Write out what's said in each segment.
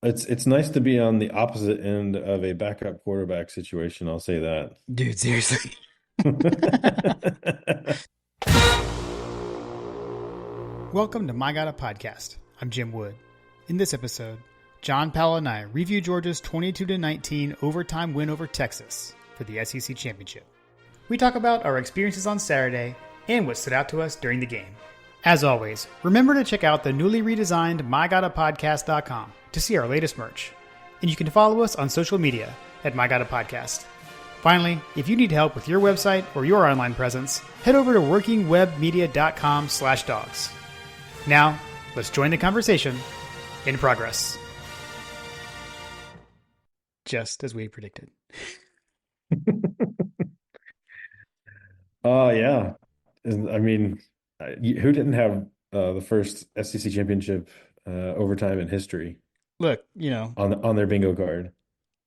It's nice to be on the opposite end of a backup quarterback situation, I'll say that. Dude, seriously. Welcome to My God Podcast. I'm Jim Wood. In this episode, John Powell and I review Georgia's 22-19 overtime win over Texas for the SEC Championship. We talk about our experiences on Saturday and what stood out to us during the game. As always, remember to check out the newly redesigned MyGottaPodcast.com to see our latest merch. And you can follow us on social media at MyGottaPodcast. Finally, if you need help with your website or your online presence, head over to workingwebmedia.com/dogs. Now, let's join the conversation in progress. Just as we predicted. Oh yeah. I mean, who didn't have the first SEC championship overtime in history Look, on their bingo card?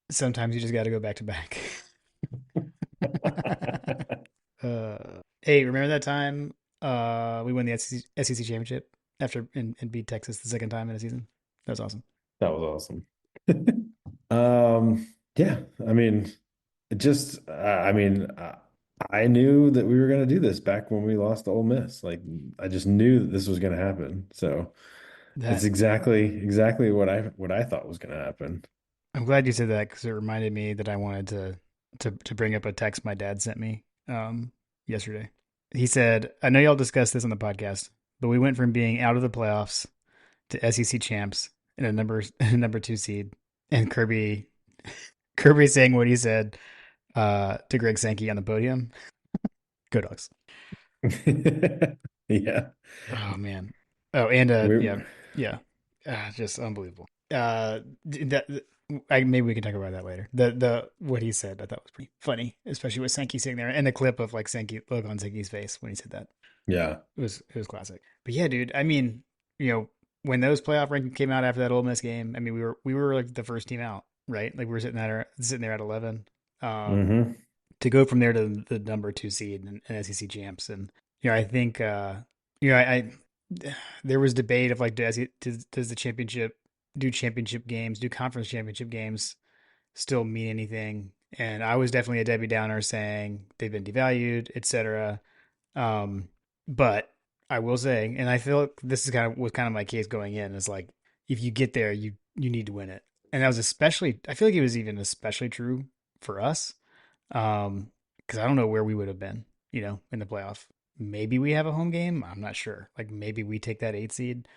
sometimes you just got to go back to back. Hey, remember that time we won the SEC championship and beat Texas the second time in a season? That was awesome. That was awesome. Yeah, I mean, it just, I knew that we were going to do this back when we lost to Ole Miss. Like, I just knew that this was going to happen. So it's That exactly what I thought was going to happen. I'm glad you said that because it reminded me that I wanted to bring up a text my dad sent me yesterday. He said, "I know y'all discussed this on the podcast, but we went from being out of the playoffs to SEC champs and a number two seed, and Kirby saying what he said to Greg Sankey on the podium. Go Dogs! Yeah. Oh man. Oh, and We yeah, just unbelievable. That maybe we can talk about that later. The what he said I thought was pretty funny, especially with Sankey sitting there and the clip of like Sankey look on Sankey's face when he said that. yeah. It was classic. But yeah, dude. I mean, when those playoff rankings came out after that Ole Miss game, I mean, we were like the first team out, right? Like we were sitting there at 11. Um, Hmm. to go from there to the number two seed and SEC champs, and I think I there was debate of like does the championship do championship games, do conference championship games still mean anything? And I was definitely a Debbie Downer saying they've been devalued, etc. Um, but I will say, and I feel like this is kind of my case going in, is like if you get there, you need to win it. And that was especially, I feel like it was even especially true for us. Because I don't know where we would have been, in the playoff. Maybe we have a home game. I'm not sure. Like maybe we take that 8 seed,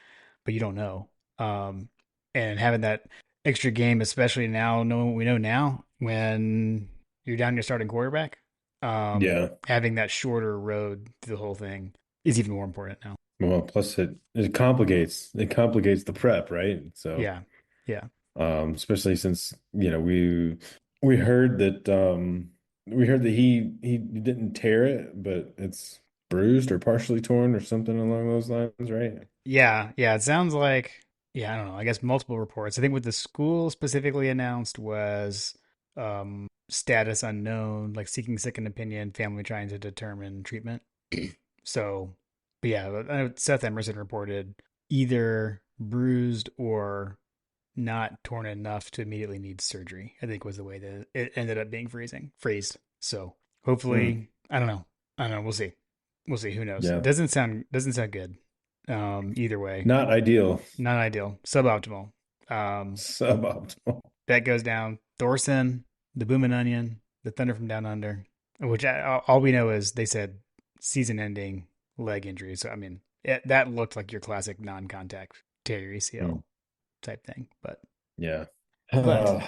but you don't know. Um, and having that extra game, especially now, knowing what we know now, when you're down your starting quarterback, Yeah. having that shorter road to the whole thing is even more important now. Well, plus it complicates the prep, right? So, Yeah, yeah, especially since, we heard that he didn't tear it, but it's bruised or partially torn or something along those lines, right? yeah. It sounds like, yeah, I don't know. I guess multiple reports. I think what the school specifically announced was status unknown, like seeking second opinion, family trying to determine treatment. So, but yeah, Seth Emerson reported either bruised or not torn enough to immediately need surgery, I think was the way that it ended up being phrased. So Hmm. hopefully, I don't know. I don't know. We'll see. We'll see. Who knows? Yeah. Doesn't sound good. Either way, Not ideal. not ideal. Suboptimal. Um, Suboptimal. that goes down. Thorson, the Boomin' Onion, the Thunder from Down Under, which all we know is they said season-ending leg injury. So I mean, that looked like your classic non-contact tear Hmm. ACL type thing. But Yeah. but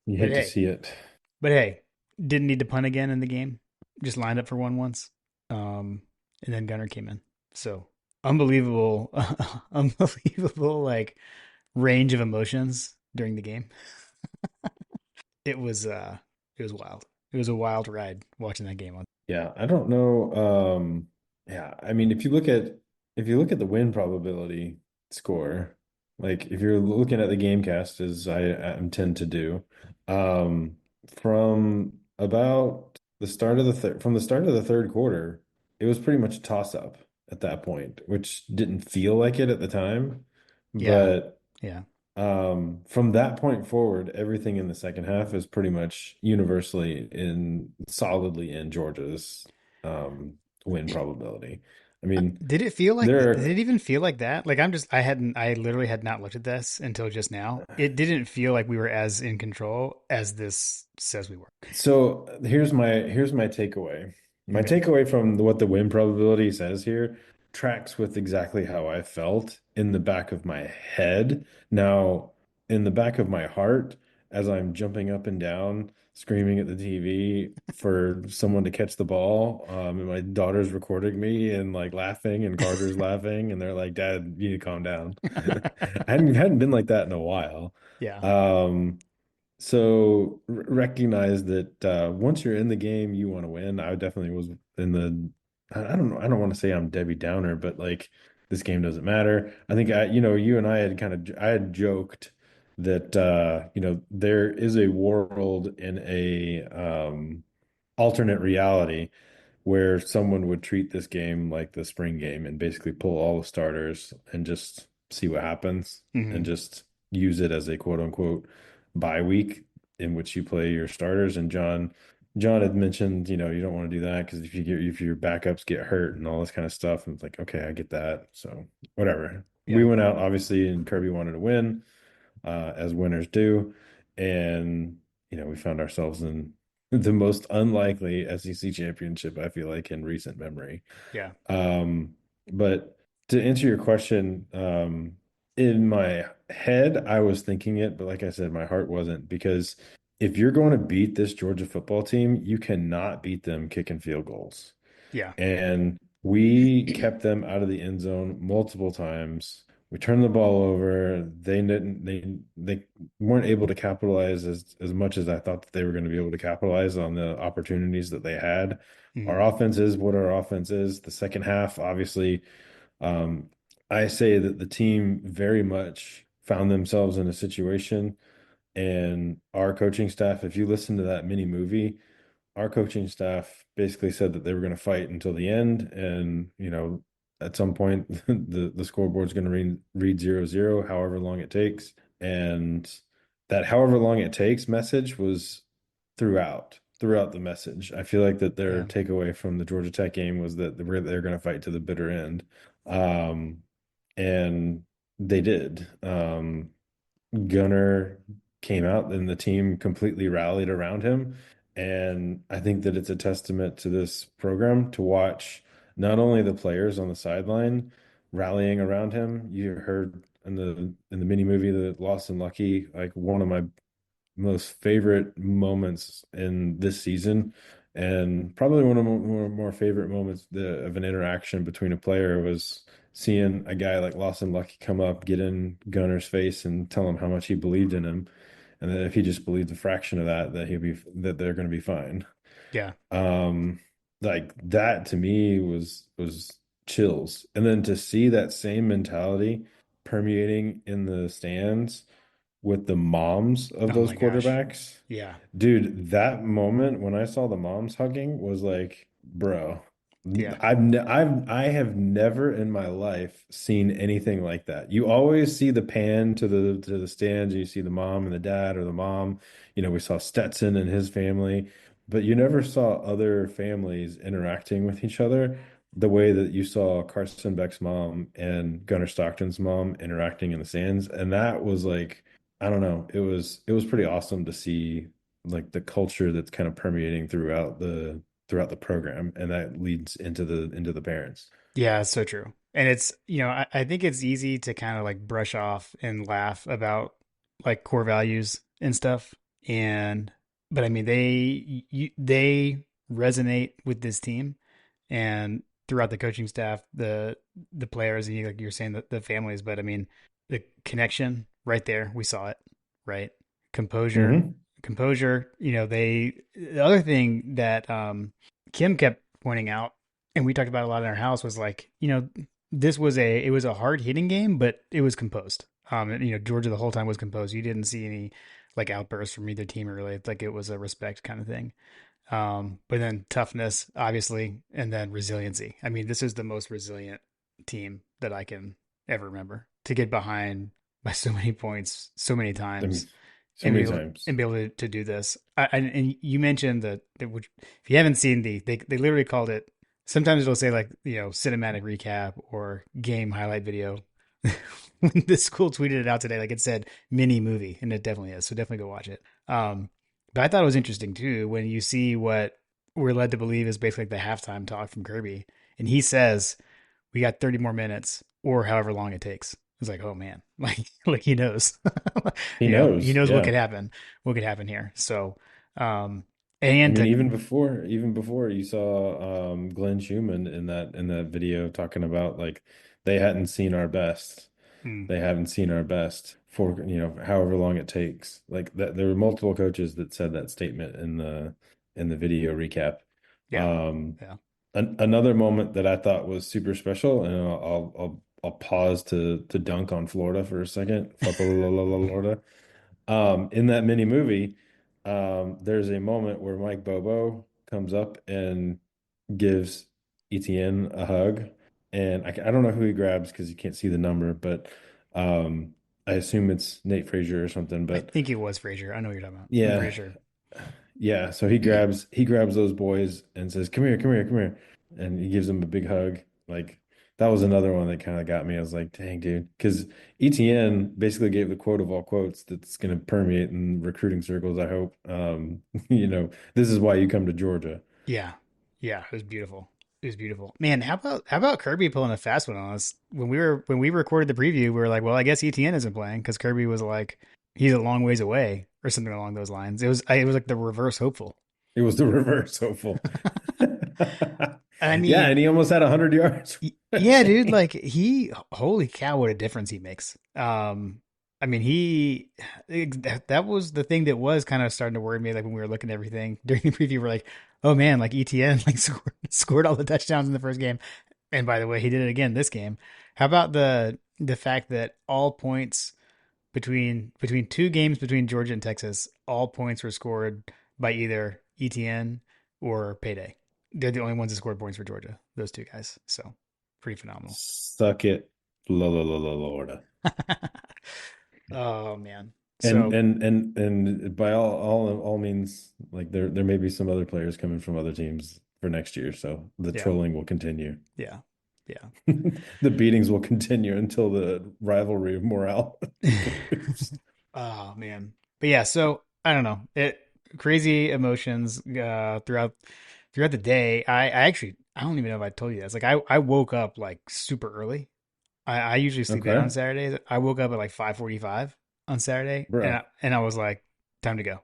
You but hate to hey, see it. But hey, didn't need to punt again in the game. Just lined up for one once. And then Gunner came in. So unbelievable, unbelievable like range of emotions during the game. It was it was wild. It was a wild ride watching that game on. Yeah, I don't know. Yeah, I mean, if you look at the win probability score, like if you're looking at the game cast as I intend to do, um, from about the start of the third quarter, it was pretty much a toss up at that point, which didn't feel like it at the time, Yeah, but yeah. From that point forward, everything in the second half is pretty much universally in solidly in Georgia's win probability. I mean, Did it feel like there that? Did are it even feel like that? Like I literally had not looked at this until just now. It didn't feel like we were as in control as this says we were. so here's my takeaway. My Okay. takeaway from what the win probability says here tracks with exactly how I felt in the back of my head. Now, in the back of my heart, as I'm jumping up and down, screaming at the TV for someone to catch the ball, and my daughter's recording me and like laughing, and Carter's laughing, and they're like, "Dad, you need to calm down." I hadn't been like that in a while. Yeah. Um, so recognize that once you're in the game, you want to win. I definitely was in the. I don't know. I don't want to say I'm Debbie Downer, but like this game doesn't matter. I think you and I had I had joked that there is a world in a alternate reality where someone would treat this game like the spring game and basically pull all the starters and just see what happens and Hmm. just use it as a quote unquote bye week in which you play your starters. And John had mentioned, you don't want to do that because if your backups get hurt and all this kind of stuff, and it's like, okay, I get that. So whatever. We Yeah. went out obviously, and Kirby wanted to win, as winners do, and we found ourselves in the most unlikely SEC championship, I feel like, in recent memory. Yeah. Um, but to answer your question, in my head, I was thinking it, but like I said, my heart wasn't because if you're going to beat this Georgia football team, you cannot beat them kicking field goals. Yeah. And we kept them out of the end zone multiple times. We turned the ball over. They weren't able to capitalize as much as I thought that they were going to be able to capitalize on the opportunities that they had. Our Hmm. offense is what our offense is. The second half, obviously, um, I say that the team very much found themselves in a situation, and our coaching staff, if you listen to that mini movie, our coaching staff basically said that they were going to fight until the end, and at some point the scoreboard's going to read 0-0, however long it takes, and that however long it takes message was throughout the message. I feel like that their Yeah. takeaway from the Georgia Tech game was that they're going to fight to the bitter end, um, and they did. Gunner came out and the team completely rallied around him. And I think that it's a testament to this program to watch not only the players on the sideline rallying around him. You heard in the mini movie, the Lost and Lucky, like one of my most favorite moments in this season, and probably one of my more favorite moments of an interaction between a player was seeing a guy like Lawson Lucky come up, get in Gunner's face, and tell him how much he believed in him, and that if he just believed a fraction of that, that they're going to be fine. Yeah. Um, like that to me was chills, and then to see that same mentality permeating in the stands with the moms of Oh those my gosh. quarterbacks. Yeah. Dude, that moment when I saw the moms hugging was like, bro, Yeah. I have never in my life seen anything like that. You always see the pan to the stands, you see the mom and the dad, or the mom. We saw Stetson and his family, but you never saw other families interacting with each other the way that you saw Carson Beck's mom and Gunnar Stockton's mom interacting in the stands. And that was like, I don't know. It was pretty awesome to see like the culture that's kind of permeating throughout the program, and that leads into the parents. Yeah, it's so true. And it's, I think it's easy to kind of like brush off and laugh about like core values and stuff. And, but I mean, they resonate with this team and throughout the coaching staff, the players, and like you're saying, the families, but I mean, the connection right there, we saw it, right? Composure, Hmm. composure, the other thing that, Kim kept pointing out and we talked about a lot in our house was like, it was a hard hitting game, but it was composed. And, Georgia the whole time was composed. You didn't see any like outbursts from either team really. Like it was a respect kind of thing. But then toughness, obviously, and then resiliency. I mean, this is the most resilient team that I can ever remember to get behind by so many points, so many I mean, times, so many times. and be able to do this. And you mentioned that which, if you haven't seen they literally called it. Sometimes it'll say like cinematic recap or game highlight video. When the school tweeted it out today, like it said mini movie, and it definitely is. So definitely go watch it. But I thought it was interesting too when you see what we're led to believe is basically like the halftime talk from Kirby, and he says we got 30 more minutes or however long it takes. It's like, oh man, like he knows, He he knows. knows Yeah. what could happen here. So, um, I and mean, to, even before you saw Glenn Schumann in that video talking about like they hadn't seen our best. mm, They haven't seen our best for, however long it takes. Like that there were multiple coaches that said that statement in the video recap. yeah, Um yeah, another moment that I thought was super special, and I'll pause to dunk on Florida for a second. Florida. In that mini movie, there's a moment where Mike Bobo comes up and gives Etienne a hug, and I don't know who he grabs because you can't see the number, but um, I assume it's Nate Frazier or something. I But think it was Frazier. I know what you're talking about. I'm yeah, pretty sure. yeah. So he grabs those boys and says, "Come here, come here, come here," and he gives them a big hug. Like that was another one that kind of got me. I was like, "Dang, dude," because ETN basically gave the quote of all quotes that's going to permeate in recruiting circles. I hope. This is why you come to Georgia. Yeah, yeah, it was beautiful. It was beautiful, man. How about Kirby pulling a fast one on us when we recorded the preview? We were like, well, I guess ETN isn't playing because Kirby was like he's a long ways away or something along those lines. It was like the reverse hopeful. It was the reverse hopeful. I Yeah, and mean, he almost had 100 yards yeah, dude, rushing. like holy cow, what a difference he makes. I mean, that was the thing that was kind of starting to worry me. Like when we were looking at everything during the preview, we're like, oh man, like ETN like scored all the touchdowns in the first game, and by the way, he did it again this game. How about the fact that all points between two games between Georgia and Texas, all points were scored by either ETN or Payday. They're the only ones that scored points for Georgia. Those two guys. So pretty phenomenal. Suck it, Lord. Oh man. And So and and and by all means, like there may be some other players coming from other teams for next year, so the yeah, trolling will continue. yeah, yeah. The beatings will continue until the rivalry of morale improves. Oh man. But yeah, so I don't know. It crazy emotions throughout the day. I don't even know if I told you this. Like I woke up like super early. I usually sleep in on Okay, Saturdays. I woke up at like 5:45 on Saturday bro. and I was like, time to go.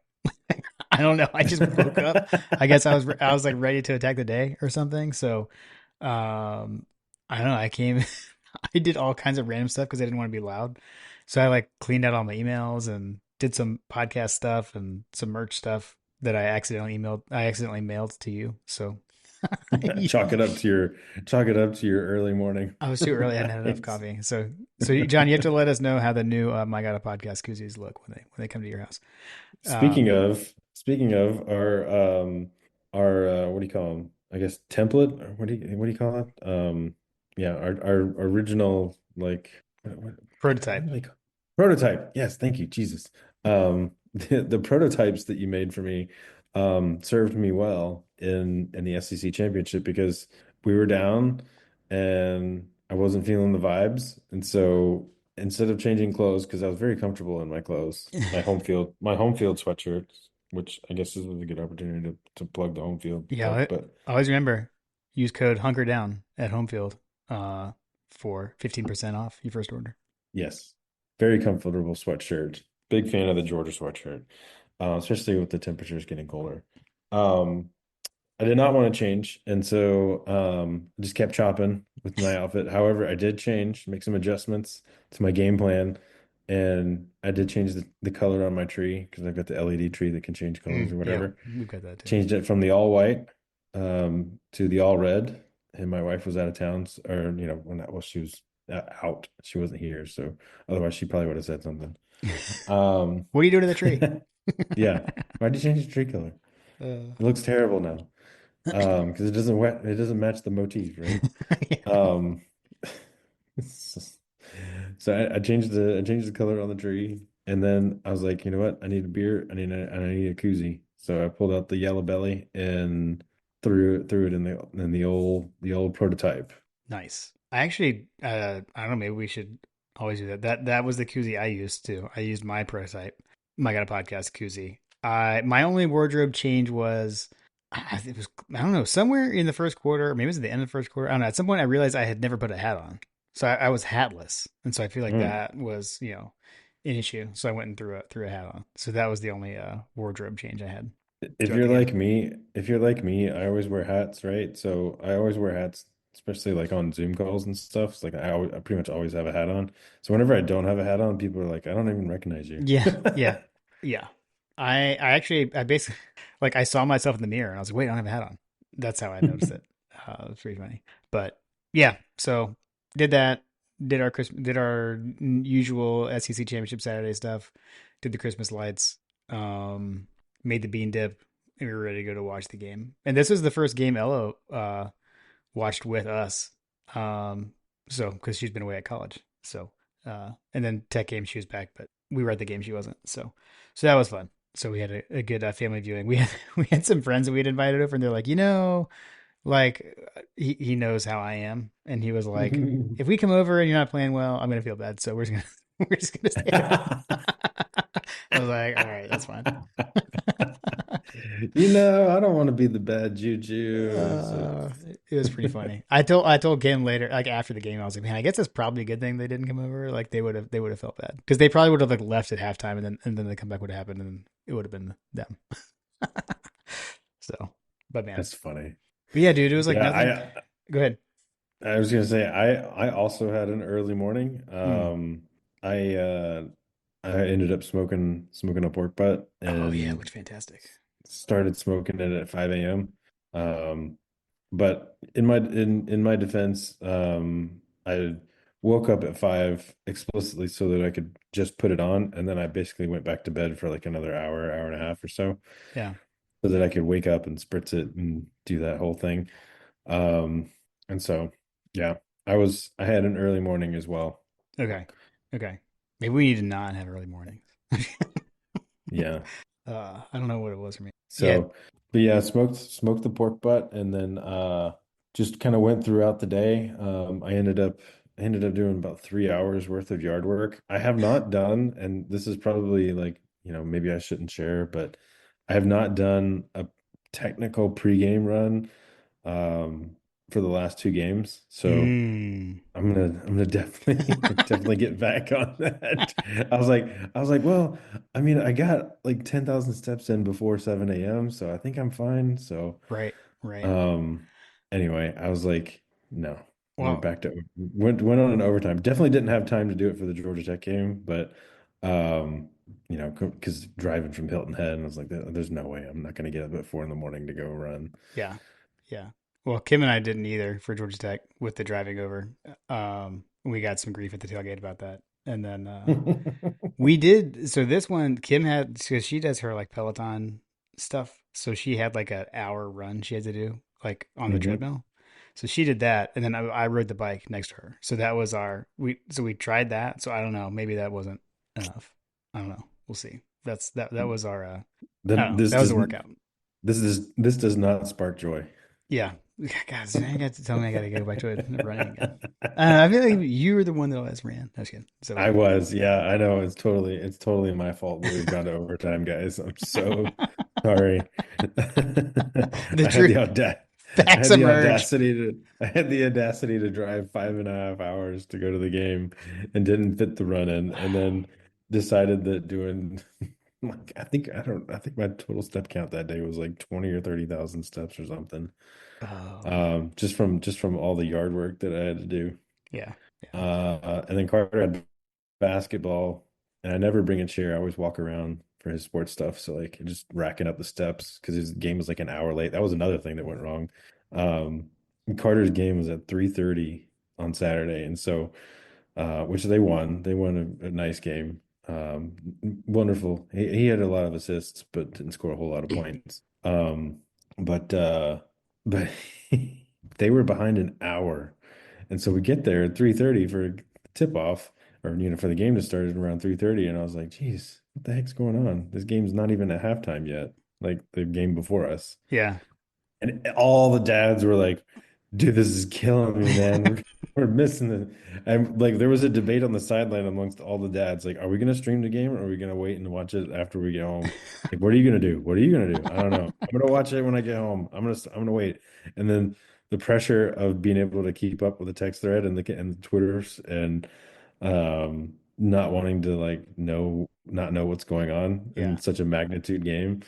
I don't know. I just woke up. I guess I was like ready to attack the day or something. So I don't know. I came I did all kinds of random stuff because I didn't want to be loud. So I like cleaned out all my emails and did some podcast stuff and some merch stuff that I accidentally mailed to you. So Chalk it up to your early morning. I was too early. I hadn't had enough Thanks. coffee. So John, you have to let us know how the new My God a Podcast koozies look when they come to your house. Speaking Um, of, speaking of our what do you call them? I guess template, or what do you call it? Yeah, our original like what prototype. do they call prototype? Yes, thank you, Jesus. The prototypes that you made for me served me well in the SEC championship because we were down and I wasn't feeling the vibes, and so instead of changing clothes because I was very comfortable in my clothes, my home field sweatshirts, which I guess this was a good opportunity to plug the home field Yeah, part. But I always remember use code Hunker Down at Homefield uh, for 15% off your first order. yes, very comfortable sweatshirt. Big fan of the Georgia sweatshirt, especially with the temperatures getting colder. Um, I did not want to change, and so I just kept chopping with my outfit. However, I did change, make some adjustments to my game plan, and I did change the color on my tree because I've got the LED tree that can change colors or Yeah, whatever. we've got that too. Changed it from the all white to the all red, and my wife was out of town, or well, she was out. She wasn't here, so otherwise she probably would have said something. Um, What do you do to the tree? yeah. Why'd you change the tree color? uh, It looks terrible now. Because it doesn't match the motif, right? yeah. Um, So I changed the color on the tree, and then I was like, you know what? I need a beer. I need a koozie. So I pulled out the Yellow Belly and threw it in the old prototype. Nice. I actually, I don't know, maybe we should always do that. That was the koozie I used too. I used my prototype. My God, a podcast koozie. My only wardrobe change was, it was, I don't know, somewhere in the first quarter, or maybe it was at the end of the first quarter. I don't know. At some point, I realized I had never put a hat on, so I was hatless, and so I feel like Mm. that was, an issue. So I went and threw a hat on. So that was the only wardrobe change I had If throughout the you're game. like me, if you're like me, I always wear hats, right? So I always wear hats, especially like on Zoom calls and stuff. It's like I pretty much always have a hat on. So whenever I don't have a hat on, people are like, I don't even recognize you. Yeah, yeah, yeah. I actually I basically like I saw myself in the mirror and I was like, wait, I don't have a hat on. That's how I noticed it. It was pretty funny. But yeah, so did that, did our usual SEC championship Saturday stuff, did the Christmas lights, um, made the bean dip, and we were ready to go to watch the game. And this was the first game Ella watched with us. Um, so because she's been away at college. So and then tech game she was back, but we were at the game she wasn't. So that was fun. So we had a good family viewing. We had we had some friends that we had invited over, and they're like, like he knows how I am, and he was like, if we come over and you're not playing well, I'm gonna feel bad. So we're just gonna we're just gonna stay at home. I was like, all right, that's fine. I don't want to be the bad juju. So Uh, it was pretty funny. I told Kim later, like after the game, I was like, man, I guess that's probably a good thing they didn't come over. Like they would have felt bad because they probably would have like left at halftime and then the comeback would have happened and it would have been them. So, but man, that's funny. but yeah, dude, it was like Yeah, nothing. Go ahead. I was gonna say I also had an early morning. Mm. I ended up smoking a pork butt Oh yeah, and which fantastic. started smoking it at 5 a.m. But in my defense, I woke up at 5 explicitly so that I could just put it on, and then I basically went back to bed for like another hour and a half or Yeah. so that I could wake up and spritz it and do that whole thing. Um, and so yeah, I had an early morning as well. Okay. Okay. Maybe we need to not have early mornings. Yeah. I don't know what it was for me. Yeah. So, but yeah, smoked the pork butt and then just kind of went throughout the day. I ended up doing about 3 hours worth of yard work. I have not done, and this is probably like, maybe I shouldn't share, but I have not done a technical pregame run um for the last two games. So Mm. I'm gonna definitely definitely get back on that. I was like, well, I mean, I got like 10,000 steps in before 7 a.m., so I think I'm fine. So, Right. Right. um, anyway, I was like, no, we're Well, back to went on an overtime. Definitely didn't have time to do it for the Georgia Tech game, but because driving from Hilton Head, and I was like, there's no way I'm not gonna get up at 4 in the morning to go run. yeah. Yeah. Well, Kim and I didn't either for Georgia Tech with the driving over. We got some grief at the tailgate about that. And then we did. So this one, Kim had, because she does her like Peloton stuff. So she had like an hour run she had to do like on the hmm treadmill. So she did that. And then I rode the bike next to her. So that was so we tried that. So I don't know. Maybe that wasn't enough. I don't know. We'll see. That was our, I don't Then know. That was the workout. this does not spark joy. Yeah. God, so now you got to tell me I got to go back to it running again. I feel like you were the one that always ran. I was kidding. So I was, yeah, I know it's totally my fault that we've gone to overtime, guys. I'm so sorry. the I had truth the auda I facts had the emerge. audacity to I had the audacity to drive 5.5 hours to go to the game and didn't fit the run in, and then decided that doing like I think my total step count that day was like 20 or 30,000 steps or something. Oh, Just from all the yard work that I had to do. yeah, yeah. And then Carter had basketball, and I never bring a chair. I always walk around for his sports stuff. So like just racking up the steps because his game was like an hour late. That was another thing that went wrong. Um, Carter's game was at 3:30 on Saturday, and so which they won. They won a nice game. Um, Wonderful. He had a lot of assists, but didn't score a whole lot of points. But they were behind an hour. And so we get there at 3:30 for tip off. or for the game to start at around 3:30, and I was like, geez, what the heck's going on? This game's not even at halftime yet, like the game before us. Yeah. And all the dads were like, dude, this is killing me, man. We're missing it. And like there was a debate on the sideline amongst all the dads. Like, are we gonna stream the game or are we gonna wait and watch it after we get home? Like, what are you gonna do? What are you gonna do? I don't know. I'm gonna watch it when I get home. I'm gonna wait. And then the pressure of being able to keep up with the text thread and the Twitters and not wanting to like not know what's going on in Yeah. such a magnitude game.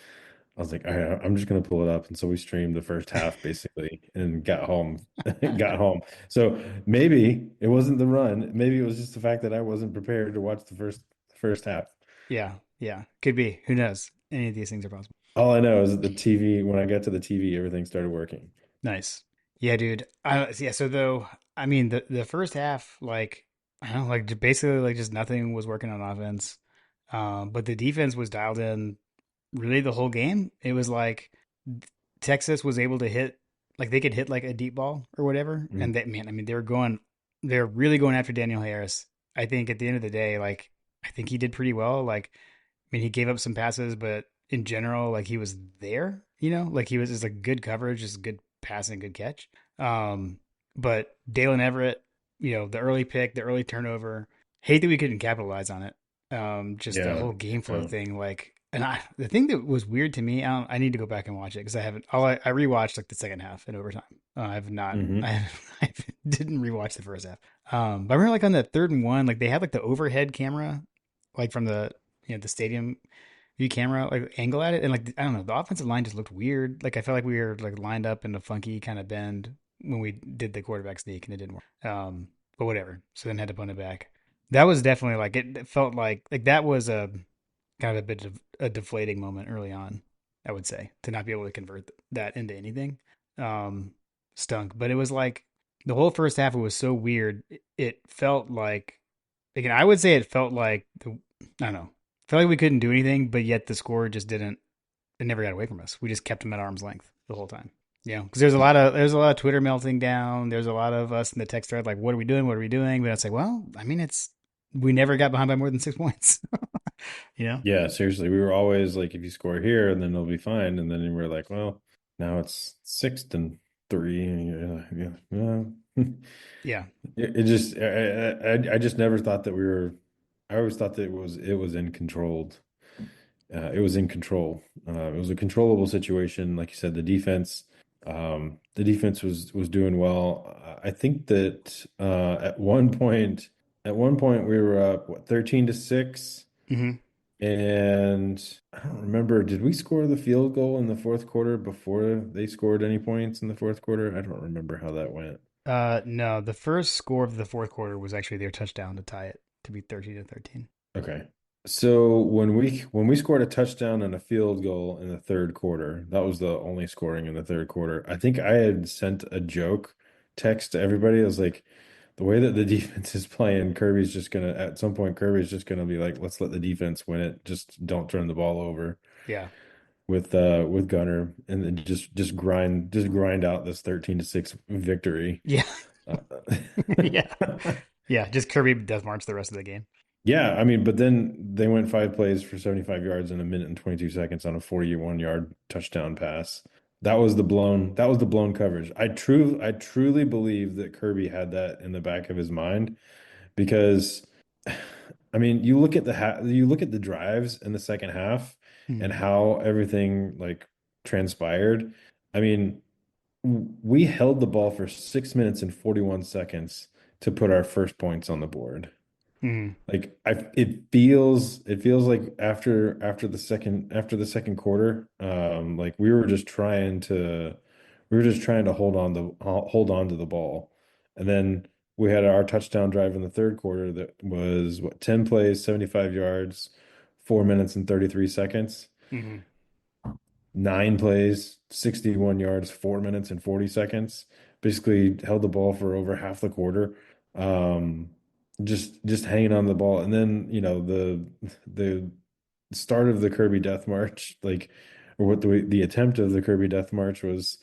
I was like, all right, I'm just gonna pull it up. And so we streamed the first half basically and got home. Got home. So maybe it wasn't the run. Maybe it was just the fact that I wasn't prepared to watch the first half. Yeah. Yeah. Could be. Who knows? Any of these things are possible. All I know is that the TV, when I got to the TV, everything started working. Nice. Yeah, dude. Yeah, so though, I mean, the first half, like, I don't know, like basically like just nothing was working on offense. But the defense was dialed in really the whole game. It was like Texas was able to hit, like they could hit like a deep ball or whatever. Mm. And that, man, I mean, they're really going after Daniel Harris. I think at the end of the day, like, I think he did pretty well. Like, I mean, he gave up some passes, but in general, like he was there, like he was just like good coverage, just good passing, good catch. Um, but Dalen Everett, the early pick, the early turnover, hate that we couldn't capitalize on it. Just the Yeah. whole game flow Yeah. thing, like, and the thing that was weird to me, I need to go back and watch it because I haven't. I rewatched like the second half in overtime. I've not. Hmm. I didn't rewatch the first half. But I remember like on the third and one, like they had like the overhead camera, like from the stadium view camera, like angle at it, and like I don't know, the offensive line just looked weird. Like I felt like we were like lined up in a funky kind of bend when we did the quarterback sneak, and it didn't work. But whatever. So then had to punt it back. That was definitely like it felt like that was a kind of a bit of a deflating moment early on, I would say, to not be able to convert that into anything. Um, Stunk, but it was like the whole first half. It was so weird. It felt like, again, I would say it felt like I don't know, felt like we couldn't do anything, but yet the score just didn't. It never got away from us. We just kept them at arm's length the whole time. Because there's a lot of Twitter melting down. There's a lot of us in the text thread like, what are we doing? What are we doing? But it's like, well, I mean, we never got behind by more than 6 points. you know? Yeah, seriously. We were always like, if you score here, and then it'll be fine. And then we were like, well, now it's 6-3. And you're like, yeah, yeah. Yeah. It just I just never thought that we were. I always thought that it was in controlled. It was in control. It was a controllable situation. Like you said, the defense was doing well. I think that at one point we were up what 13-6, hmm and I don't remember. Did we score the field goal in the fourth quarter before they scored any points in the fourth quarter? I don't remember how that went. No, the first score of the fourth quarter was actually their touchdown to tie it to be 13-13. Okay. So when we scored a touchdown and a field goal in the third quarter, that was the only scoring in the third quarter. I think I had sent a joke text to everybody. I was like, the way that the defense is playing, at some point, Kirby's just gonna be like, let's let the defense win it. Just don't turn the ball over Yeah. with Gunner, and then just grind out this 13-6 victory. Yeah. Uh, yeah. Yeah. Just Kirby death march the rest of the game. Yeah, I mean, but then they went 5 plays for 75 yards in a minute and 22 seconds on a 41-yard touchdown pass. That was the blown coverage. I truly believe that Kirby had that in the back of his mind because I mean, you look at the drives in the second half and Mhm. how everything like transpired. I mean, we held the ball for 6 minutes and 41 seconds to put our first points on the board. Mhm. Like it feels like after the second quarter, like we were just trying to hold on to the ball, and then we had our touchdown drive in the third quarter that was what 10 plays, 75 yards, 4 minutes and 33 seconds. Mhm. 9 plays, 61 yards, 4 minutes and 40 seconds. Basically held the ball for over half the quarter. Um, just hanging on the ball. And then, the start of the Kirby Death March, like or what the attempt of the Kirby Death March was,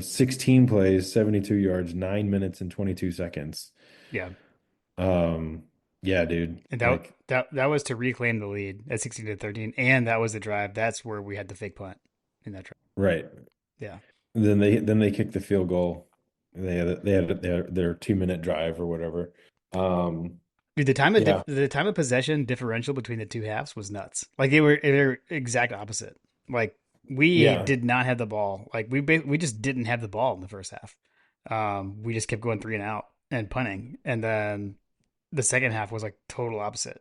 16 plays, 72 yards, 9 minutes and 22 seconds. Yeah. Um, Yeah, dude. And Like, that was to reclaim the lead at 16-13, and that was the drive. That's where we had the fake punt in that drive. right. Yeah. Then they kicked the field goal. They had their 2 minute drive or whatever. Um, Dude, yeah, the time of possession differential between the two halves was nuts. Like they were exact opposite. Like we yeah. did not have the ball. Like we just didn't have the ball in the first half. We just kept going three and out and punting, and then the second half was like total opposite.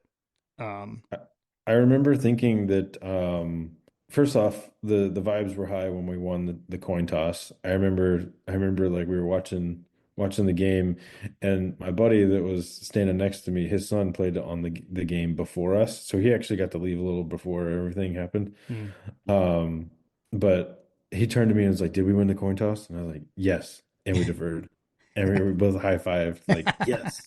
Um, I I remember thinking that first off, the vibes were high when we won the coin toss. I remember like we were watching the game, and my buddy that was standing next to me, his son played on the game before us, so he actually got to leave a little before everything happened. mm. Um, but he turned to me and was like, "Did we win the coin toss?" And I was like, "Yes," and we deferred, and we were both high fived like, "Yes."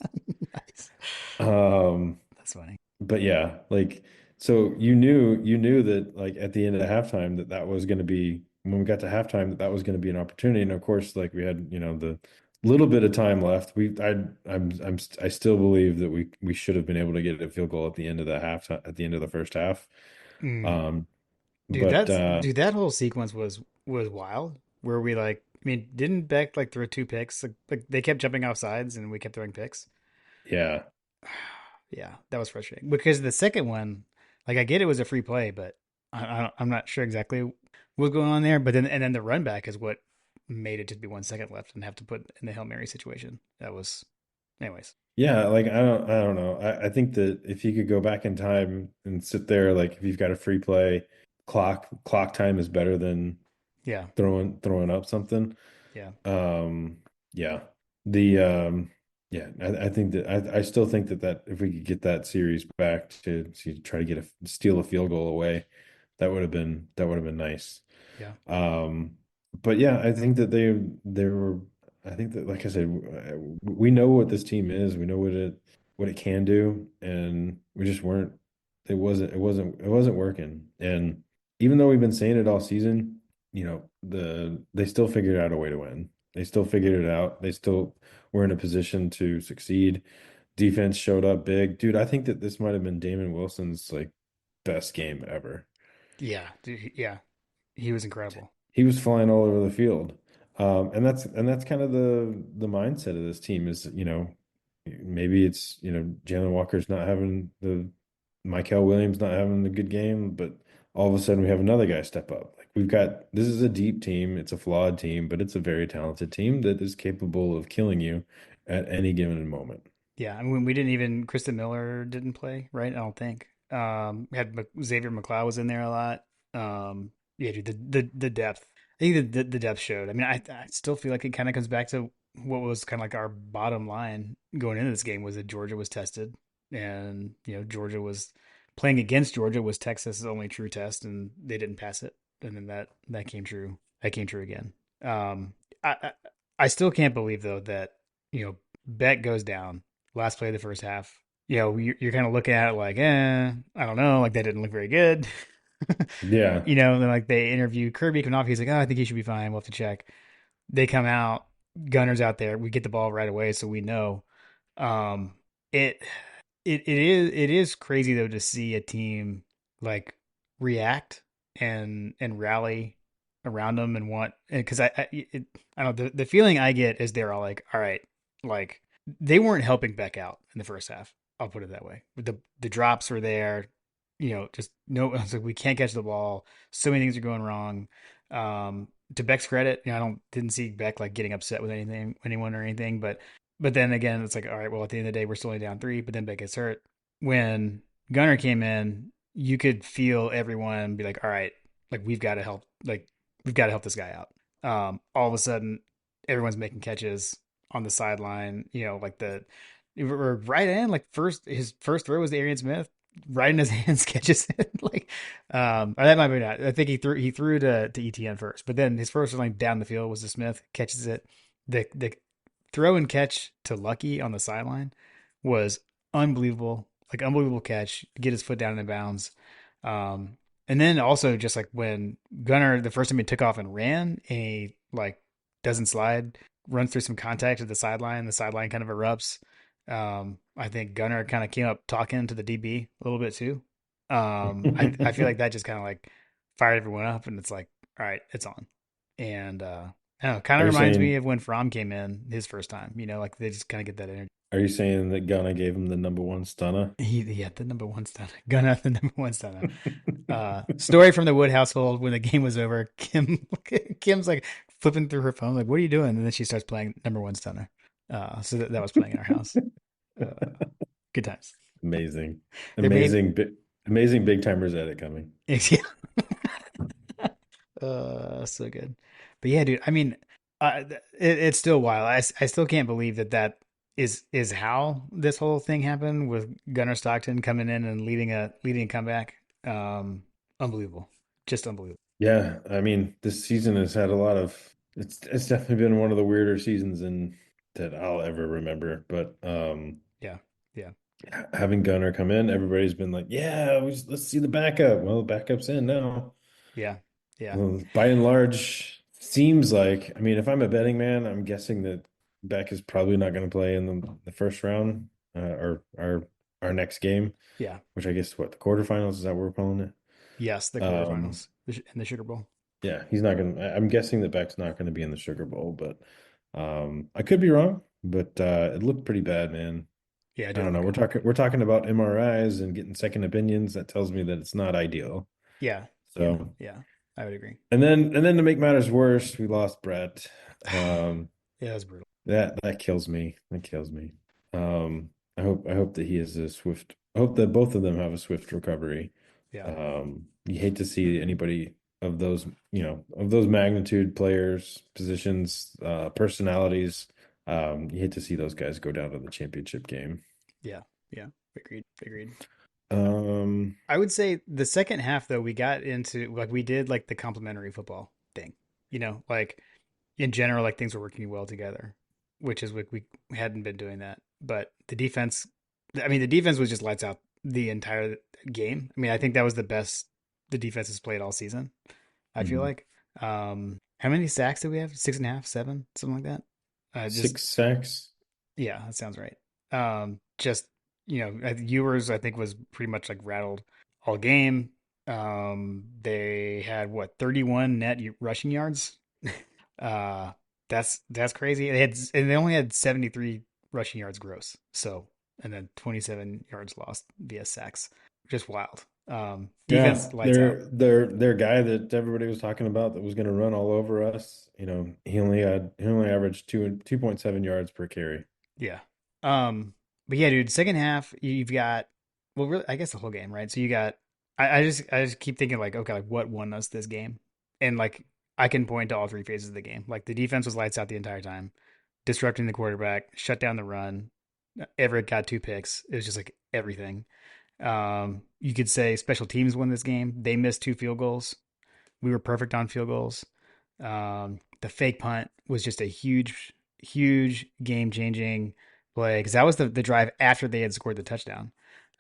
Nice. Um, That's funny. but yeah, like so you knew that like at the end of halftime that was going to be when we got to halftime that was going to be an opportunity, and of course like we had the little bit of time left. I still believe that we should have been able to get a field goal at the end of the the first half. Mm. Um, Dude, but that whole sequence was wild. Where we like, I mean, didn't Beck like throw two picks? Like they kept jumping off sides and we kept throwing picks. yeah, Yeah, that was frustrating because the second one, like I get it was a free play, but I'm not sure exactly what's going on there. But then the run back is what made it just be 1 second left and have to put in the Hail Mary situation. That was, anyways. yeah, like I don't know. I think that if you could go back in time and sit there, like if you've got a free play, clock time is better than Yeah, throwing up something. yeah, Um, yeah, the yeah, I think that I still think that if we could get that series back to try to get steal a field goal away, that would have been nice. yeah, Um, but yeah, I think that they were. I think that, like I said, we know what this team is. We know what it can do, and we just weren't. It wasn't working. And even though we've been saying it all season, they still figured out a way to win. They still figured it out. They still were in a position to succeed. Defense showed up big, dude. I think that this might have been Damon Wilson's like best game ever. yeah, dude, yeah. He was incredible. He was flying all over the field. And that's kind of the mindset of this team is, maybe it's, Jalen Walker's not having the Michael Williams not having the good game, but all of a sudden we have another guy step up. Like this is a deep team, it's a flawed team, but it's a very talented team that is capable of killing you at any given moment. Yeah, I mean, we didn't even Kristen Miller didn't play, right? I don't think. We had Xavier McLeod was in there a lot. Yeah, dude, the depth. I think the depth showed. I mean, I still feel like it kind of comes back to what was kind of like our bottom line going into this game was that Georgia was tested, and Georgia was playing against Georgia was Texas's only true test, and they didn't pass it, and then that came true. That came true again. Um, I I, I still can't believe though that Beck goes down last play of the first half. You're kind of looking at it like, I don't know, like that didn't look very good. Yeah. Then like they interview Kirby coming off, he's like, oh, I think he should be fine. We'll have to check. They come out, Gunner's out there. We get the ball right away, so we know. Um, it it is crazy though to see a team like react and rally around them and want because I don't know the feeling I get is they're all like, all right, like they weren't helping Beck out in the first half. I'll put it that way. The drops were there, just no. It's like we can't catch the ball. So many things are going wrong. To Beck's credit, I don't didn't see Beck like getting upset with anyone or anything, but then again, it's like, all right, well, at the end of the day, we're still only down three. But then Beck gets hurt. When Gunner came in, you could feel everyone be like, all right, like we've got to help, like we've got to help this guy out. All of a sudden, everyone's making catches on the sideline. Like or right in, like his first throw was to Arian Smith. Right in his hands, catches it. Like, or that might be not. I think he threw to ETN first, but then his first line down the field was to Smith, catches it. The throw and catch to Lucky on the sideline was unbelievable. Like unbelievable catch, get his foot down in bounds. Um, and then also just like when Gunner the first time he took off and ran, and he like doesn't slide, runs through some contact at the sideline kind of erupts. I think Gunnar kind of came up talking to the DB a little bit too. I feel like that just kind of like fired everyone up, and it's like, all right, it's on. And I don't know, kind Are of you reminds me saying of when Fromm came in his first time. Like they just kind of get that energy. are you saying that Gunna gave him the number one stunner? He had the number one stunner. Gunnar, the number one stunner. Story from the Wood household: when the game was over, Kim's like flipping through her phone, like, "What are you doing?" And then she starts playing number one stunner. So that was playing in our house. Good times. Amazing. They made Amazing big timers edit coming. yeah. So good. But yeah, dude. I mean, it's still wild. I still can't believe that is how this whole thing happened with Gunnar Stockton coming in and leading a comeback. Um, Unbelievable, just unbelievable. Yeah, I mean, this season has had a lot of it's definitely been one of the weirder seasons in that I'll ever remember. But Yeah, yeah, having Gunner come in, everybody's been like, "Yeah, let's see the backup." Well, the backup's in now. yeah, yeah, Well, by and large, seems like, I mean, if I'm a betting man, I'm guessing that Beck is probably not going to play in the first round, or our next game, yeah. which I guess what the quarterfinals is that what we're calling it. Yes, the Um, quarterfinals in the Sugar Bowl. yeah, he's not going to, I'm guessing that Beck's not going to be in the Sugar Bowl, but I could be wrong, but it looked pretty bad, man. Yeah, it I didn't don't know. look good. We're talking about MRIs and getting second opinions. That tells me that it's not ideal. Yeah, yeah, So, yeah. I would agree. and then to make matters worse, we lost Brett. Um, Yeah, it was brutal. that kills me. That kills me. I hope that he has a swift. I hope that both of them have a swift recovery. Yeah, You hate to see anybody of those, of those magnitude players, positions, personalities. You hate to see those guys go down to the championship game. yeah, yeah. Agreed, agreed. Um, I would say the second half though, we got into like we did like the complementary football thing. Like in general, like things were working well together, which is what we hadn't been doing that. But the defense was just lights out the entire game. I mean, I think that was the best the defense has played all season. I feel mhm. like. How many sacks did we have? Six and a half, seven, something like that. Just 6 sacks. Yeah, that sounds right. Just Ewers, I think was pretty much like rattled all game. They had what 31 net rushing yards. uh, that's crazy. And they only had 73 rushing yards gross. So and then 27 yards lost via sacks. Just wild. Yeah, Defense lights out. their guy that everybody was talking about that was going to run all over us. He only averaged 2.7 yards per carry. Yeah. But yeah, dude, second half, you've got, well, really, I guess the whole game, right? So you got, I just keep thinking like, okay, like what won us this game? And like, I can point to all three phases of the game. Like the defense was lights out the entire time, disrupting the quarterback, shut down the run. Everett got 2 picks. It was just like everything. You could say special teams won this game. They missed 2 field goals. We were perfect on field goals. The fake punt was just a huge, huge game changing play because that was the drive after they had scored the touchdown.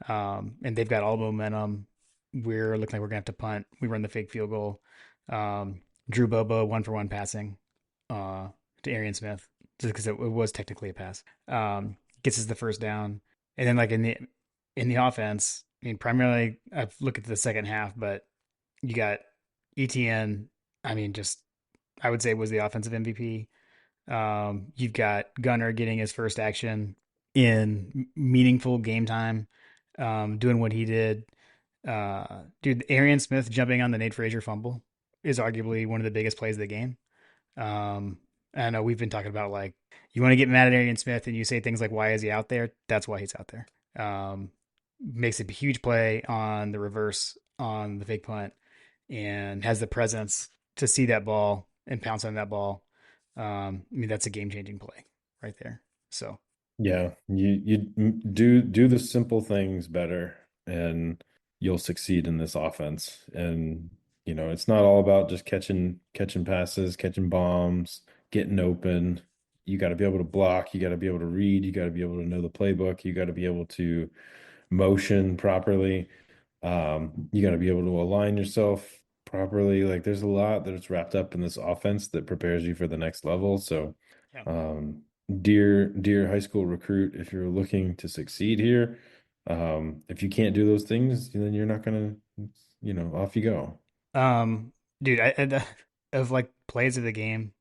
And they've got all momentum. We're looking like we're gonna have to punt. We run the fake field goal. Drew Bobo 1-for-1 passing to Arian Smith because it was technically a pass. Gets us the first down, and then like in the offense. I mean, primarily I've looked at the second half, but you got ETN. I mean, just I would say was the offensive MVP. You've got Gunner getting his first action in meaningful game time, doing what he did. Dude, Arian Smith jumping on the Nate Frazier fumble is arguably one of the biggest plays of the game. Um, I know we've been talking about like you want to get mad at Arian Smith and you say things like, "Why is he out there?" That's why he's out there. Makes a huge play on the reverse on the fake punt and has the presence to see that ball and pounce on that ball. I mean, that's a game changing play right there. So, Yeah, you do the simple things better, and you'll succeed in this offense. And it's not all about just catching passes, catching bombs, getting open. You got to be able to block. You got to be able to read. You got to be able to know the playbook. You got to be able to motion properly. You got to be able to align yourself properly. Like there's a lot that's wrapped up in this offense that prepares you for the next level. So, yeah. um, dear high school recruit, if you're looking to succeed here, if you can't do those things, then you're not gonna, off you go. Um, dude, of like plays of the game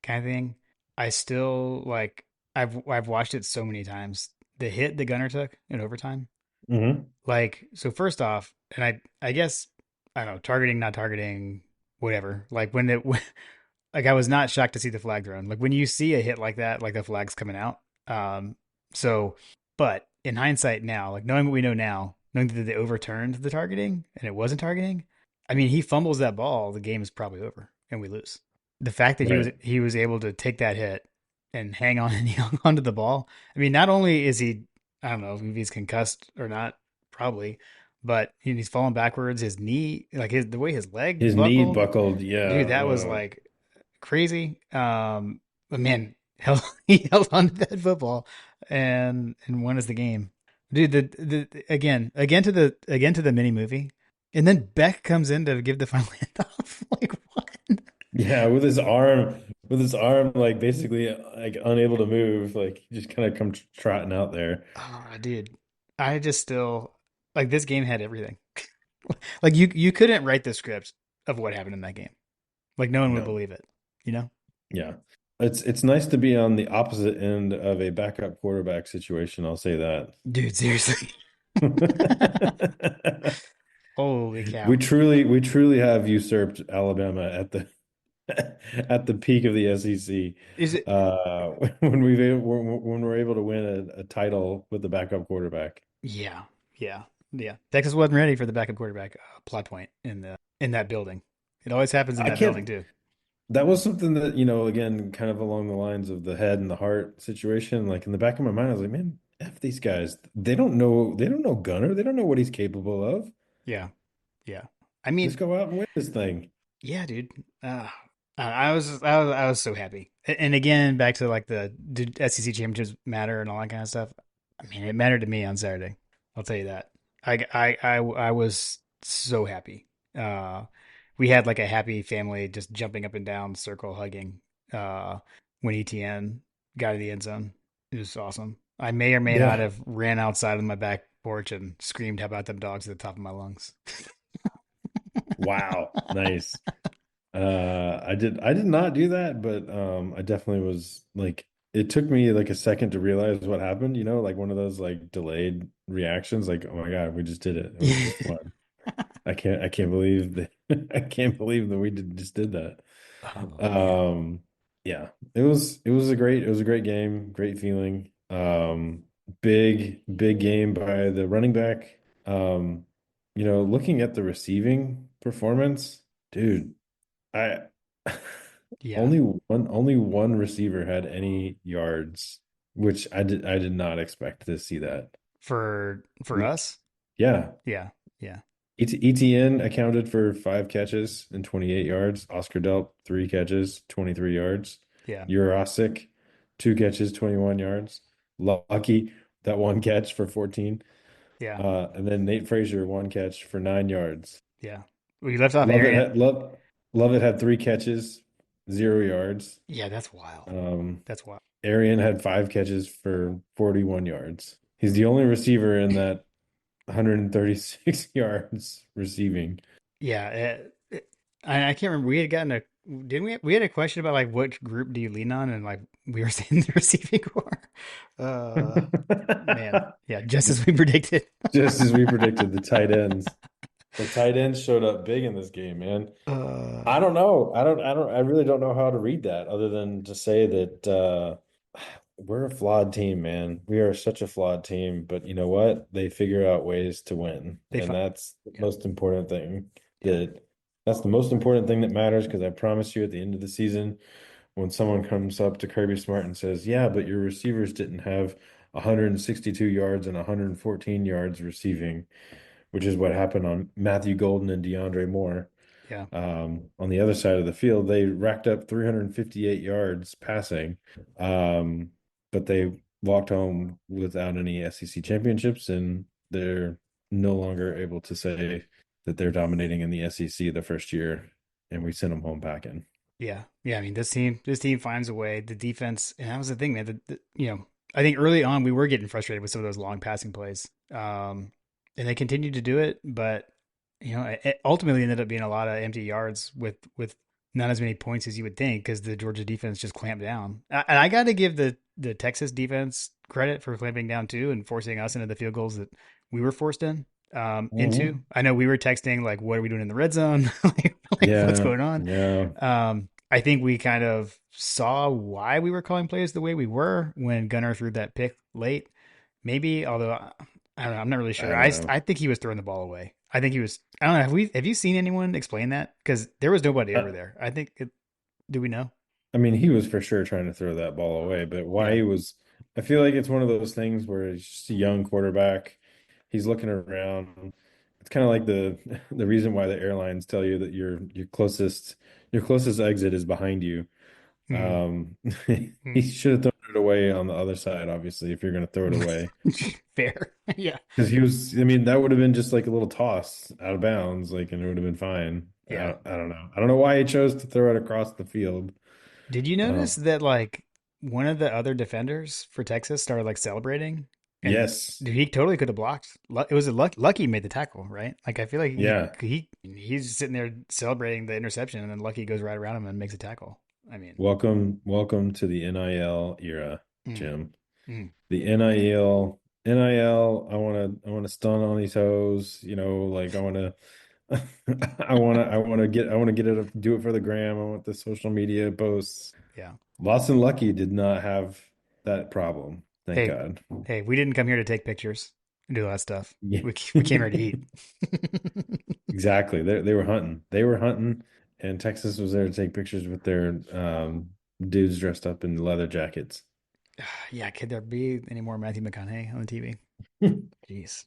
kind of thing, I still like I've watched it so many times. The hit the Gunner took in overtime. Hmm. Like, so first off, and I guess I don't know, targeting, not targeting, whatever. Like when it like I was not shocked to see the flag thrown. Like when you see a hit like that, like the flag's coming out. Um, so, but in hindsight now, like knowing what we know now, knowing that they overturned the targeting and it wasn't targeting, I mean, he fumbles that ball, the game is probably over and we lose. The fact that Right. he was able to take that hit and hang on and he hung onto the ball. I mean, not only is he, I don't know if he's concussed or not, probably, but he's falling backwards. His knee, like the way his leg His knee buckled, buckled. dude, Yeah. that was like crazy. But man, held, he held on to that football and won us the game. Dude, again to the mini movie, and then Beck comes in to give the final handoff. Like what? Yeah, with his arm like basically like unable to move, like he just kind of come trotting out there. Oh, dude, I just still like this game had everything. Like you couldn't write the script of what happened in that game. Like no one would No. believe it. You know, Yeah. It's nice to be on the opposite end of a backup quarterback situation, I'll say that. dude, seriously. Holy We cow! truly have usurped Alabama at the at the peak of the SEC. Is it? When when we're able to win a title with the backup quarterback. Yeah, yeah, yeah. Texas wasn't ready for the backup quarterback plot point in that building. It always happens in I that building can't too. That was something that, again, kind of along the lines of the head and the heart situation. Like in the back of my mind, I was like, man, F these guys. They don't know Gunner. They don't know what he's capable of. Yeah, yeah. I Just mean, go out and win this thing. yeah, dude. I was so happy. And again, back to like the did SEC championships matter and all that kind of stuff. I mean, it mattered to me on Saturday. I'll tell you that. I was so happy. Uh, we had like a happy family just jumping up and down, circle hugging. When ETN got to the end zone, it was awesome. I may or may not Yeah. have ran outside on my back porch and screamed, "How about them dogs?" at the top of my lungs. Wow. Nice. I did not do that, but I definitely was like it took me like a second to realize what happened, like one of those like delayed reactions, like, oh my God, we just did it. We just won. I can't believe that I can't believe that just did that. Oh man. Um, yeah, it was a great game, great feeling. Big game by the running back. Looking at the receiving performance, dude, I Yeah. only one receiver had any yards, which I did not expect to see that. For us? Yeah. Yeah. Yeah. ETN accounted for 5 catches and 28 yards. Oscar Delp, 3 catches, 23 yards. Yeah. Urosic, 2 catches, 21 yards. Lucky, that one catch for 14. Yeah. And then Nate Frazier, 1 catch for 9 yards. Yeah. We left off Lovett Arian. had Lovett had 3 catches, 0 yards. Yeah, that's wild. Um, That's wild. Arian had 5 catches for 41 yards. He's the only receiver in that 136 yards receiving. Yeah. I can't remember. We had gotten a didn't we had a question about like what group do you lean on and like we were saying the receiving core. Uh man. Yeah, just as we predicted. Just as we predicted, the tight ends. The tight ends showed up big in this game, man. uh I don't know. I really don't know how to read that other than to say that we're a flawed team, man. We are such a flawed team, but you know what? They figure out ways to win, they and fi- that's the yeah. most important thing. Yeah. That's the most important thing that matters because I promise you at the end of the season, when someone comes up to Kirby Smart and says, "Yeah, but your receivers didn't have 162 yards and 114 yards receiving," which is what happened on Matthew Golden and DeAndre Moore. Yeah. On the other side of the field, they racked up 358 yards passing, um, but they walked home without any SEC championships, and they're no longer able to say that they're dominating in the SEC the first year, and we sent them home packing. Yeah, yeah. I mean, this team finds a way. The defense, and that was the thing, man. I think early on we were getting frustrated with some of those long passing plays, and they continued to do it, but it ultimately ended up being a lot of empty yards with not as many points as you would think because the Georgia defense just clamped down. And I got to give the Texas defense credit for clamping down too and forcing us into the field goals that we were forced into. Mhm. I know we were texting like, "What are we doing in the red zone? like what's Yeah, going on?" yeah. I think we kind of saw why we were calling plays the way we were when Gunnar threw that pick late. Maybe, although I don't know, I'm not really I sure. don't know. I think he was throwing the ball away. I think he was. I don't know. Have you seen anyone explain that? Because there was nobody over I, there. I think. Do we know? I mean, he was for sure trying to throw that ball away, but why Yeah. he was, I feel like it's one of those things where he's just a young quarterback. He's looking around. It's kind of like the reason why the airlines tell you that your closest exit is behind you. Mm-hmm. Um, he should have thrown it away on the other side, obviously, if you're going to throw it away. Fair. Yeah. Because I mean, that would have been just like a little toss out of bounds, like, and it would have been fine. Yeah. I don't know. I don't know why he chose to throw it across the field. Did you notice Um, that like one of the other defenders for Texas started like celebrating, and yes. dude, he totally could have blocked. It was a Lucky made the tackle, right? Like I feel like Yeah. he's sitting there celebrating the interception, and then Lucky goes right around him and makes a tackle. I mean, Welcome to the NIL era, mm, Jim. mm, The NIL, I want to stun on these hoes, like I want to I want to get it do it for the gram. I want the social media posts. yeah. Lawson Lucky did not have that problem. Thank Hey, God. hey, we didn't come here to take pictures and do all that stuff. Yeah. We came here to eat. Exactly. They were hunting. They were hunting, and Texas was there to take pictures with their dudes dressed up in leather jackets. Yeah, could there be any more Matthew McConaughey on the TV? Jeez.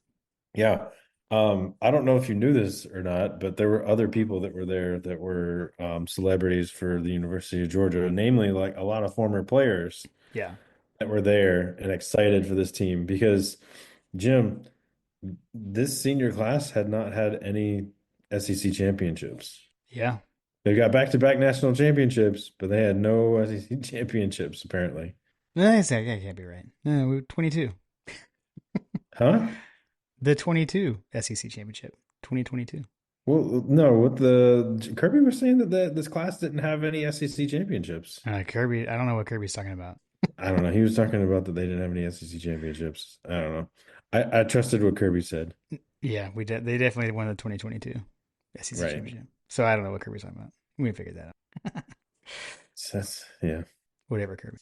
Yeah. I don't know if you knew this or not, but there were other people that were there that were celebrities for the University of Georgia, namely like a lot of former players Yeah. that were there and excited for this team because Jim, this senior class had not had any SEC championships. Yeah. They got back-to-back national championships, but they had no SEC championships apparently. I say, yeah, can't be right. No, we 22. Huh? The 22 SEC championship, 2022. Well, no, what the Kirby was saying that this class didn't have any SEC championships. Kirby, I don't know what Kirby's talking about. I don't know. He was talking about that they didn't have any SEC championships. I don't know. I trusted what Kirby said. Yeah, they definitely won the 2022 SEC Right. championship. So I don't know what Kirby's talking about. We can figure that out. So that's yeah. Whatever, Kirby.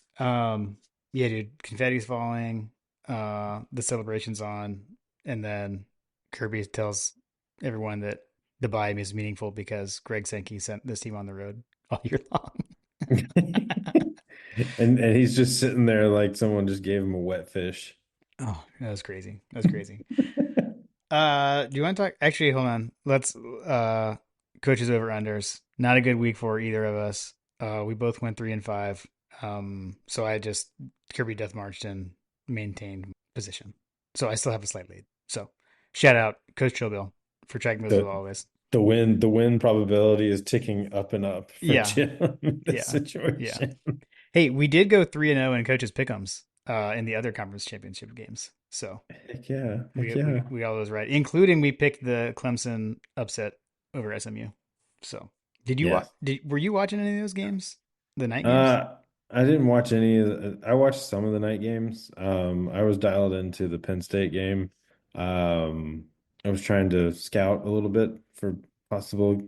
Yeah, dude, confetti's falling, the celebration's on, and then Kirby tells everyone that the bye is meaningful because Greg Sankey sent this team on the road all year long. And he's just sitting there like someone just gave him a wet fish. Oh, that was crazy. That was crazy. Do you want to talk? Actually, hold on. Let's coaches over unders. Not a good week for either of us. We both went 3-5. So I just Kirby Death Marched and maintained position. So I still have a slight lead. So shout out Coach Chillbill for tracking those as The always. the win probability is ticking up and up for Yeah, Jim in this yeah, yeah. situation. Hey, we did go 3-0 in coaches pick'ems in the other conference championship games. So Heck yeah. Heck we yeah. we got all those right, including we picked the Clemson upset over SMU. So, Yeah. were you watching any of those games? The night games? Uh, I didn't watch any of I watched some of the night games. I was dialed into the Penn State game. Um, I was trying to scout a little bit for possible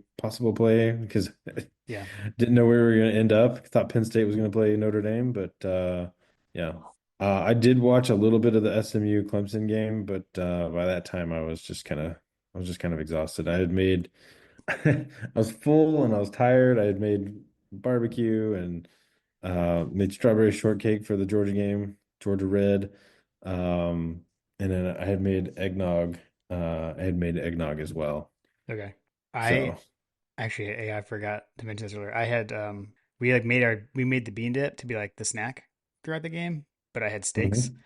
play because I Yeah. didn't know where we were going to end up. Thought Penn State was going to play Notre Dame, but yeah. I did watch a little bit of the SMU Clemson game, but by that time I was just kind of exhausted. I was full and I was tired. I had made barbecue and made strawberry shortcake for the Georgia game, Georgia Red. And then I had made eggnog as well. Okay. I So, actually, hey, I forgot to mention this earlier. I had we made the bean dip to be like the snack throughout the game, but I had steaks, mhm.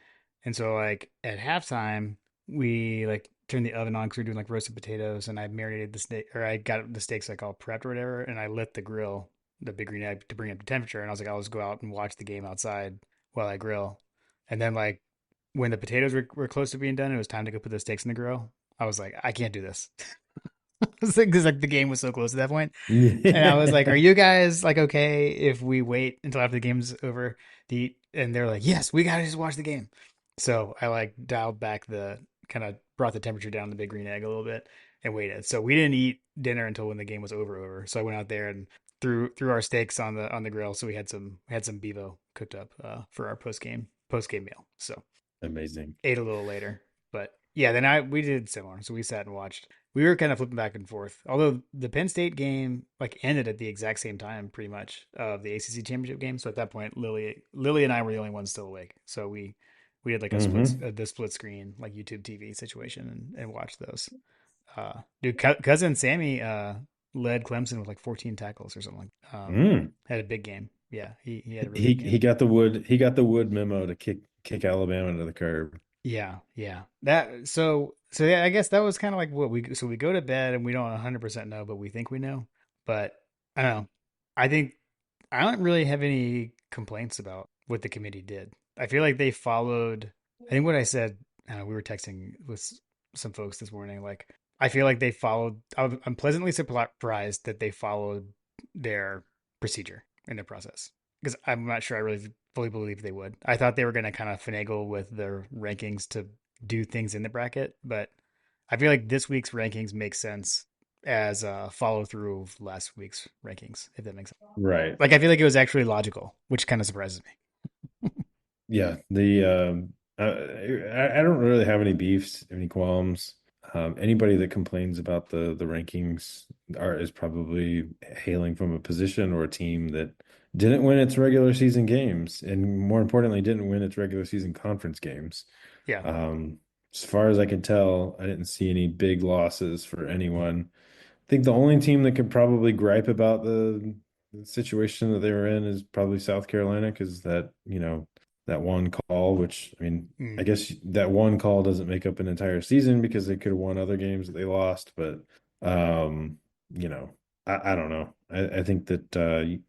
and so like at halftime we like turned the oven on because we were doing like roasted potatoes, and I marinated the steak or I got the steaks like all prepped or whatever, and I lit the grill the Big Green Egg to bring up the temperature, and I was like, I'll just go out and watch the game outside while I grill. And then like when the potatoes were close to being done, it was time to go put the steaks in the grill. I was like, I can't do this. Because like the game was so close at that point. And I was like, "Are Yeah. you guys like okay if we wait until after the game's over to eat?" And they're like, "Yes, we gotta just watch the game." So I like dialed back the kind of brought the temperature down the Big Green Egg a little bit and waited. So we didn't eat dinner until when the game was over. So I went out there and threw our steaks on the grill. So we had some bevo cooked up for our post game meal. So Amazing. ate a little later. But yeah, then we did similar. So we sat and watched. We were kind of flipping back and forth. Although the Penn State game like ended at the exact same time, pretty much of the ACC championship game. So at that point, Lily and I were the only ones still awake. So we did like Hmm. the split screen like YouTube TV situation and watched those. Dude, cousin Sammy led Clemson with like 14 tackles or something. Mm. Had a big game. Yeah, he had a really He big he game. got the wood he got the wood memo to kick Alabama to the curb. Yeah, yeah. So yeah, I guess that was kind of like what we go to bed and we don't 100% know, but we think we know. But I don't know. I think I don't really have any complaints about what the committee did. I feel like they followed. I think what I said. We were texting with some folks this morning. Like I feel like they followed. I'm pleasantly surprised that they followed their procedure in their process because I'm not sure I really fully believe they would. I thought they were going to kind of finagle with their rankings to do things in the bracket, but I feel like this week's rankings make sense as a follow through of last week's rankings, if that makes sense. Right. Like I feel like it was actually logical, which kind of surprises me. Yeah. I don't really have any beefs, any qualms. Anybody that complains about the rankings is probably hailing from a position or a team that didn't win its regular season games, and more importantly, didn't win its regular season conference games. Yeah. Um, as far as I can tell, I didn't see any big losses for anyone. I think the only team that could probably gripe about the situation that they were in is probably South Carolina because that one call, which I mean, I Mm. guess that one call doesn't make up an entire season because they could have won other games that they lost, but um, you know, I don't know. I think that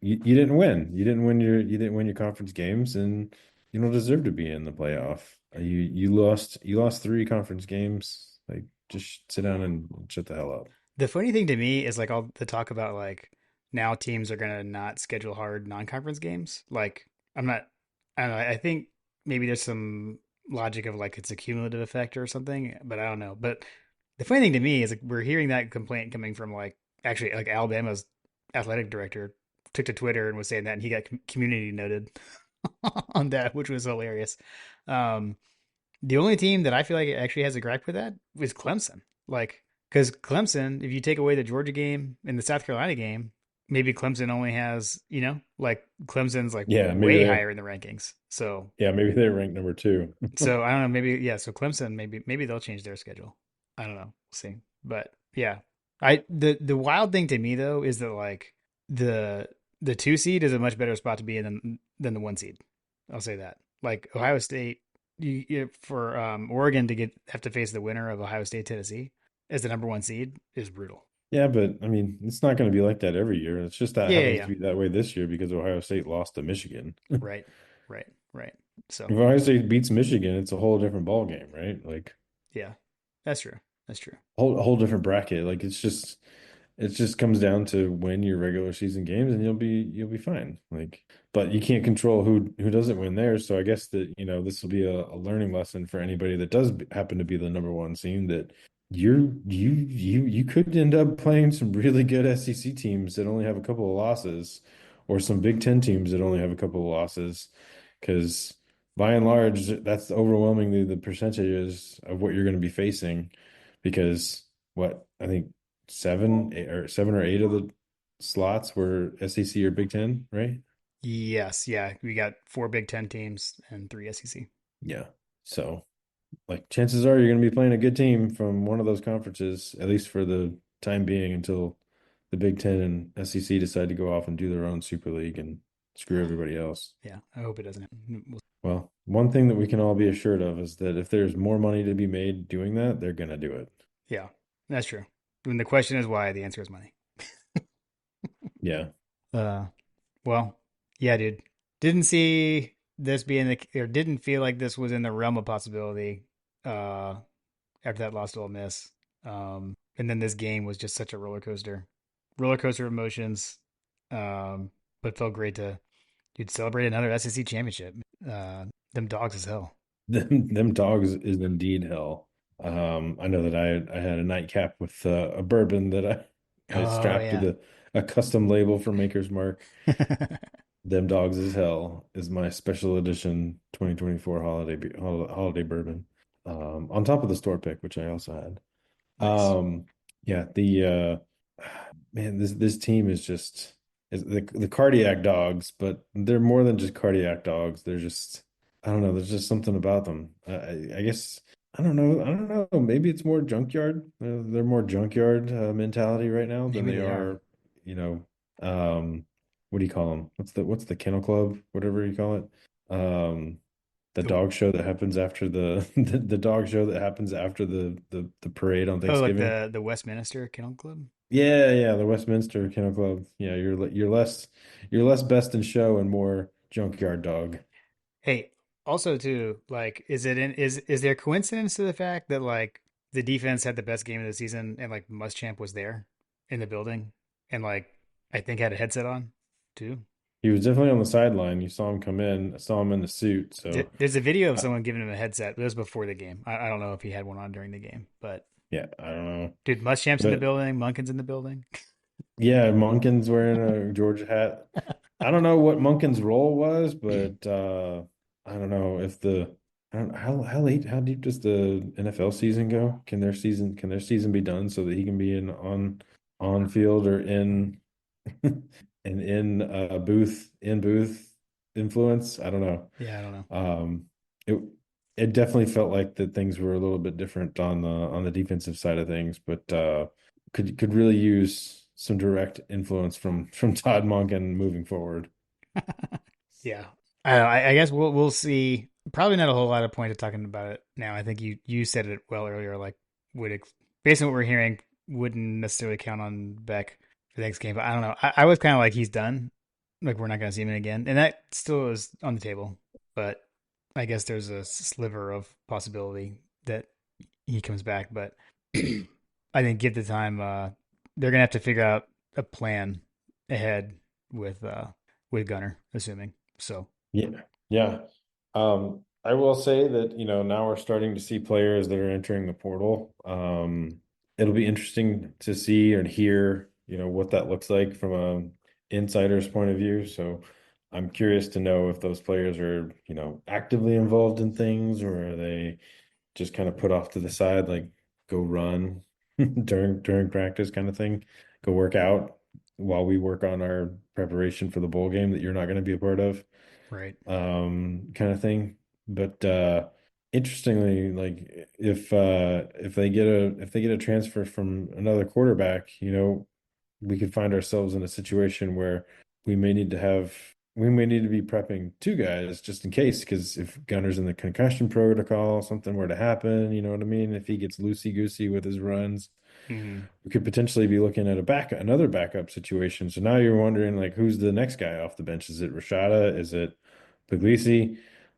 you didn't win. You didn't win your conference games, and you don't deserve to be in the playoff. You lost three conference games. Like, just sit down and shut the hell up. The funny thing to me is like all the talk about like now teams are gonna not schedule hard non-conference games. Like I'm not. I don't know. I think maybe there's some logic of like it's a cumulative effect or something, but I don't know. But the funny thing to me is like we're hearing that complaint coming from like actually like Alabama's athletic director took to Twitter and was saying that, and he got community noted on that, which was hilarious. Um, the only team that I feel like actually has a gripe with that is Clemson. Like, because Clemson, if you take away the Georgia game and the South Carolina game, maybe Clemson only has, like Clemson's like Yeah, maybe way they're higher in the rankings. So, yeah, maybe they're ranked number two. so I don't know. Maybe yeah. So Clemson, maybe they'll change their schedule. I don't know. We'll see. But yeah, the wild thing to me though is that like the the two seed is a much better spot to be in than the one seed. I'll say that. Like Ohio State, for Oregon to have to face the winner of Ohio State Tennessee as the number one seed is brutal. Yeah, but I mean, it's not going to be like that every year. It's just that Yeah, yeah, happens to yeah. be that way this year because Ohio State lost to Michigan. If Right, right, right. So Ohio State beats Michigan, it's a whole different ball game, right? Like yeah, that's true. That's true. whole different bracket. Like it just comes down to win your regular season games and you'll be fine. Like, but you can't control who doesn't win theirs. So I guess that, this will be a learning lesson for anybody that does happen to be the number one seed that you could end up playing some really good SEC teams that only have a couple of losses, or some Big Ten teams that only have a couple of losses, because by and large, that's overwhelmingly the percentages of what you're going to be facing. Because what I think seven or eight of the slots were SEC or Big Ten, right? Yes, yeah. We got four Big Ten teams and three SEC. Yeah. So, like, chances are you're going to be playing a good team from one of those conferences, at least for the time being, until the Big Ten and SEC decide to go off and do their own Super League and screw everybody else. Yeah, I hope it doesn't happen. Well, one thing that we can all be assured of is that if there's more money to be made doing that, they're going to do it. Yeah, that's true. When the question is why, the answer is money. Yeah. Uh, Well, yeah, dude. Didn't see this being or didn't feel like this was in the realm of possibility uh after that loss to Ole Miss. And then this game was just such a roller coaster of emotions. But felt great to you'd celebrate another SEC championship. Uh, them dogs as hell. Them dogs is indeed hell. I know that I had a nightcap with a bourbon that I Oh strapped with yeah. a custom label from Maker's Mark. Them dogs is hell is my special edition 2024 holiday bourbon. On top of the store pick, which I also had. Nice. Yeah, the man, this team is the cardiac dogs, but they're more than just cardiac dogs. They're just I don't know. There's just something about them. I guess I don't know. I don't know. Maybe it's more junkyard. They're more junkyard mentality right now than Maybe they they are. are, you know, what do you call them? What's the kennel club? Whatever you call it. The The dog show that happens after the dog show that happens after the parade on Oh, like Thanksgiving. the Westminster Kennel Club. Yeah, yeah, the Westminster Kennel Club. Yeah, you're less best in show and more junkyard dog. Hey, also too, like, is there coincidence to the fact that like the defense had the best game of the season and like Muschamp was there in the building and like I think had a headset on too. He was definitely on the sideline. You saw him come in. I saw him in the suit. So, There's a video of uh, someone giving him a headset. It was before the game. I don't know if he had one on during the game, but yeah, I don't know, dude, Muschamp's in the but building, Munkin's in the building. yeah, Monken's wearing a Georgia hat. I don't know what Monken's role was, but I don't know if I don't how deep does the NFL season go? Can their season be done so that he can be on field or in and in booth influence? I don't know. Yeah, I don't know. It it definitely felt like that things were a little bit different on the defensive side of things, but could really use some direct influence from Todd Monken moving forward. Yeah. I guess we'll see. Probably not a whole lot of point of talking about it now. I think you said it well earlier. Like based on what we're hearing, wouldn't necessarily count on Beck for the next game. But I don't know. I was kind of like he's done. Like we're not going to see him again, and that still is on the table. But I guess there's a sliver of possibility that he comes back. But I think give the time. They're gonna have to figure out a plan ahead with uh with Gunner, assuming so. Yeah, yeah. I will say that, now we're starting to see players that are entering the portal. It'll be interesting to see and hear, what that looks like from a insider's point of view. So I'm curious to know if those players are, actively involved in things or are they just kind of put off to the side, like go run during practice kind of thing, go work out while we work on our preparation for the bowl game that you're not going to be a part of, Right. kind of thing. But interestingly, like if they get a transfer from another quarterback, we could find ourselves in a situation where we may need to have we may need to be prepping two guys just in case, because if Gunner's in the concussion protocol, something were to happen, you know what I mean? If he gets loosey goosey with his runs, Hmm. we could potentially be looking at another backup situation. So now you're wondering, like, who's the next guy off the bench? Is it Rashada? Is it Puglisi?